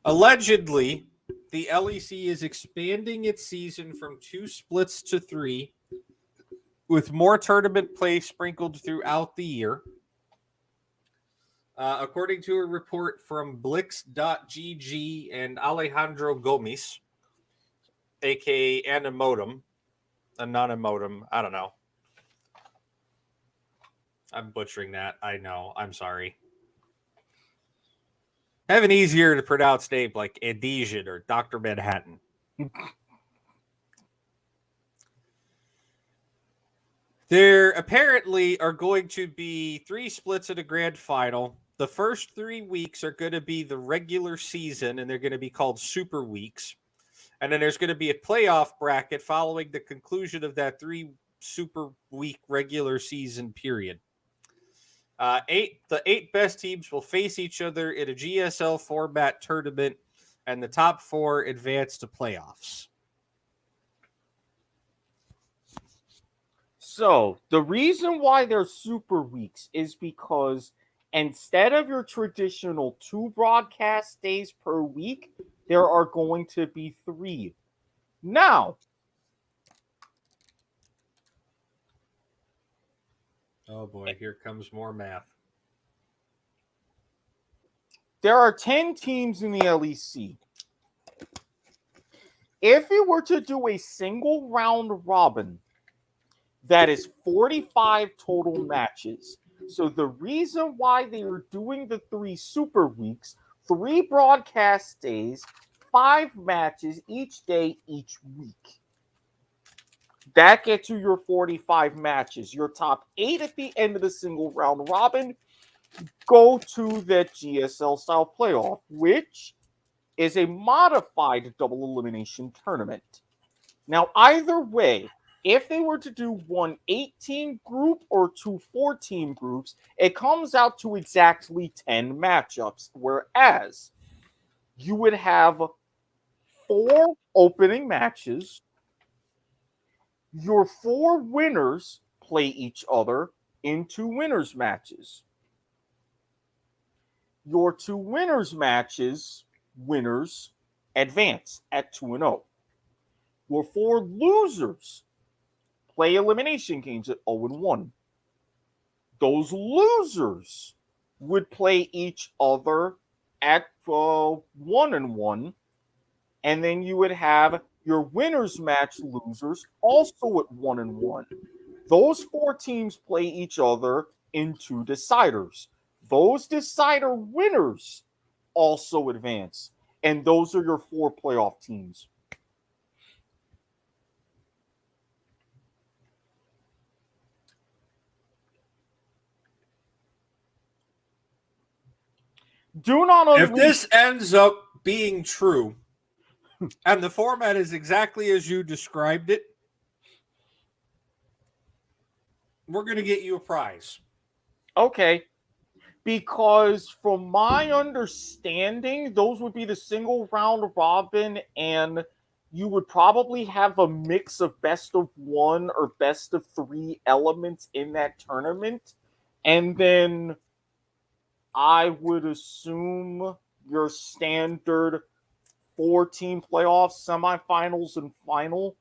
Allegedly, the LEC is expanding its season from 2 splits to 3, with more tournament play sprinkled throughout the year. According to a report from Blix.gg and Alejandro Gomes, aka Anonymodem, I don't know. I'm butchering that. I know. I'm sorry. Have an easier to pronounce name like Adesian or Dr. Manhattan. There apparently are going to be 3 splits at a grand final. The first 3 weeks are going to be the regular season, and they're going to be called Super Weeks. And then there's going to be a playoff bracket following the conclusion of that 3 Super Week regular season period. The 8 best teams will face each other in a GSL format tournament, and the top 4 advance to playoffs. So, the reason why there's super weeks is because instead of your traditional 2 broadcast days per week, there are going to be 3. Now, oh boy, here comes more math. There are 10 teams in the LEC. If you were to do a single round robin, that is 45 total matches. So the reason why they are doing the 3 super weeks, 3 broadcast days, 5 matches each day, each week. That gets you your 45 matches. Your top 8 at the end of the single round robin go to that GSL style playoff, which is a modified double elimination tournament. Now, either way, if they were to do one 8-team group or 2 4-team groups, it comes out to exactly 10 matchups, whereas you would have 4 opening matches. Your 4 winners play each other in 2 winners matches. Your 2 winners matches, winners advance at 2-0. Your 4 losers play elimination games at 0-1. Those losers would play each other at 1-1, and then you would have your winners match losers also at 1-1. Those 4 teams play each other in 2 deciders. Those decider winners also advance. And those are your 4 playoff teams. Do not If this ends up being true, and the format is exactly as you described it, we're going to get you a prize. Okay. Because from my understanding, those would be the single round robin, and you would probably have a mix of best of 1 or best of 3 elements in that tournament. And then I would assume your standard 4-team playoffs, semifinals, and final.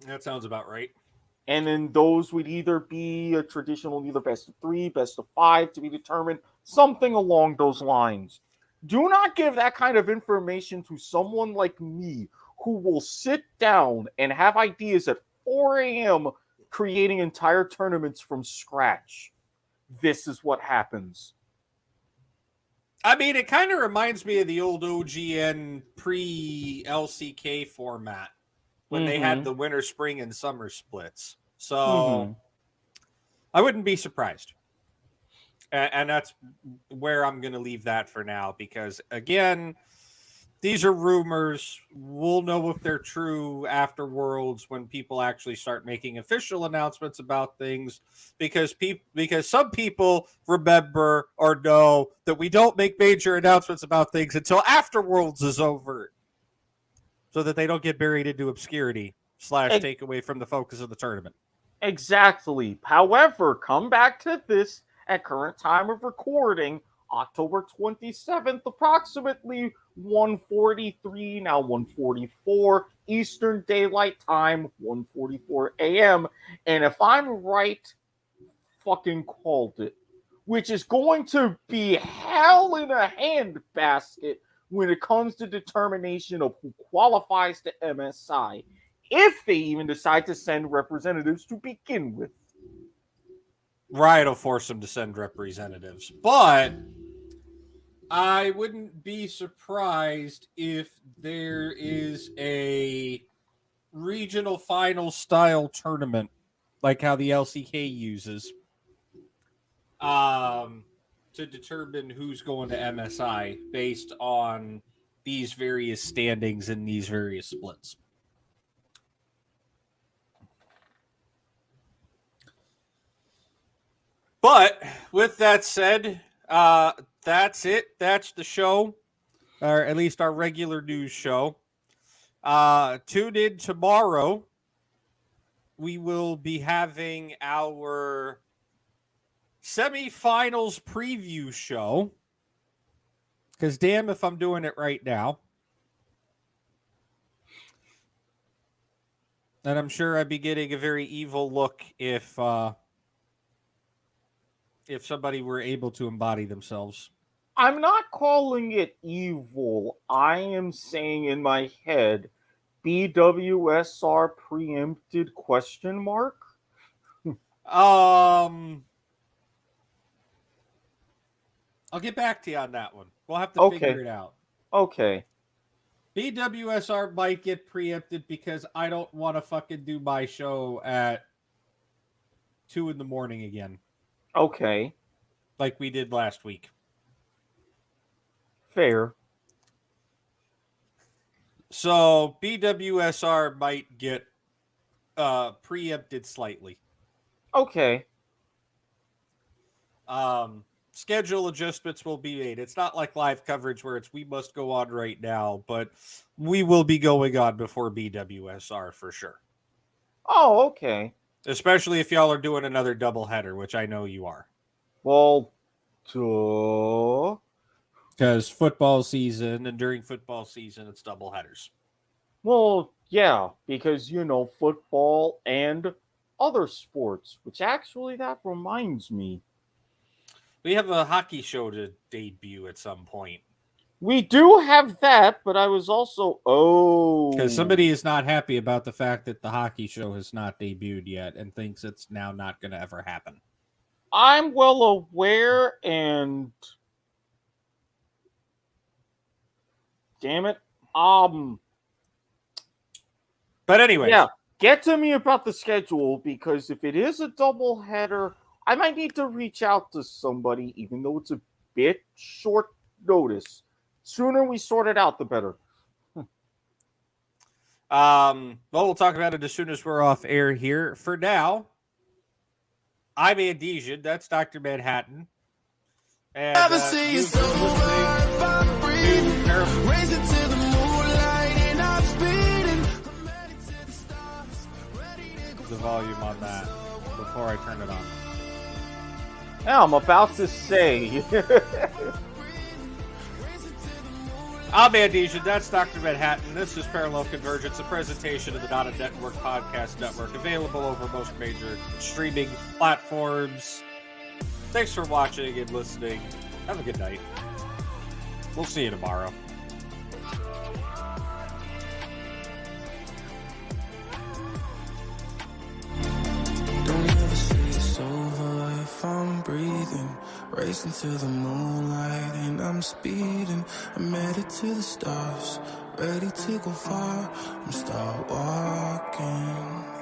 That sounds about right. And then those would either be a traditional either best of 3, best of 5 to be determined, something along those lines. Do not give that kind of information to someone like me who will sit down and have ideas at 4 a.m. creating entire tournaments from scratch. This is what happens. I mean, it kind of reminds me of the old OGN pre-LCK format when they had the winter, spring, and summer splits. So I wouldn't be surprised. And that's where I'm going to leave that for now because, again, these are rumors. We'll know if they're true after Worlds when people actually start making official announcements about things because some people remember or know that we don't make major announcements about things until after Worlds is over so that they don't get buried into obscurity / take away from the focus of the tournament. Exactly. However, come back to this at current time of recording, October 27th, approximately 1:43, now 1:44 Eastern Daylight Time, 1:44 a.m. And if I'm right, fucking called it. Which is going to be hell in a handbasket when it comes to determination of who qualifies to MSI, if they even decide to send representatives to begin with. Riot will force them to send representatives, but I wouldn't be surprised if there is a regional final style tournament like how the LCK uses to determine who's going to MSI based on these various standings and these various splits. But with that said, that's it. That's the show, or at least our regular news show. Tune in tomorrow. We will be having our semifinals preview show. Because damn if I'm doing it right now. And I'm sure I'd be getting a very evil look if somebody were able to embody themselves. I'm not calling it evil. I am saying in my head, BWSR preempted ? I'll get back to you on that one. We'll have to figure it out. Okay. BWSR might get preempted because I don't want to fucking do my show at 2 a.m. again. Okay. Like we did last week. Fair. So BWSR might get preempted slightly. Okay. Schedule adjustments will be made. It's not like live coverage where we must go on right now, but we will be going on before BWSR for sure. Oh, okay. Especially if y'all are doing another doubleheader, which I know you are. Well, because football season, and during football season, it's doubleheaders. Well, yeah, because, football and other sports, which actually, that reminds me. We have a hockey show to debut at some point. We do have that, but I was also because somebody is not happy about the fact that the hockey show has not debuted yet and thinks it's now not going to ever happen. I'm well aware, and damn it, But anyway, yeah, get to me about the schedule, because if it is a double header, I might need to reach out to somebody, even though it's a bit short notice. Sooner we sort it out, the better. Well, we'll talk about it as soon as we're off air here. For now, I'm Andesian. That's Dr. Manhattan. And you've been listening to the volume on that before I turn it on. Yeah, I'm about to say. I'm Andesian. That's Dr. Manhattan. This is Parallel Convergence, a presentation of the Data Network Podcast Network, available over most major streaming platforms. Thanks for watching and listening. Have a good night. We'll see you tomorrow. Don't ever say it's over if I'm breathing. Racing to the moonlight and I'm speeding. I'm headed to the stars, ready to go far. I'm start walking.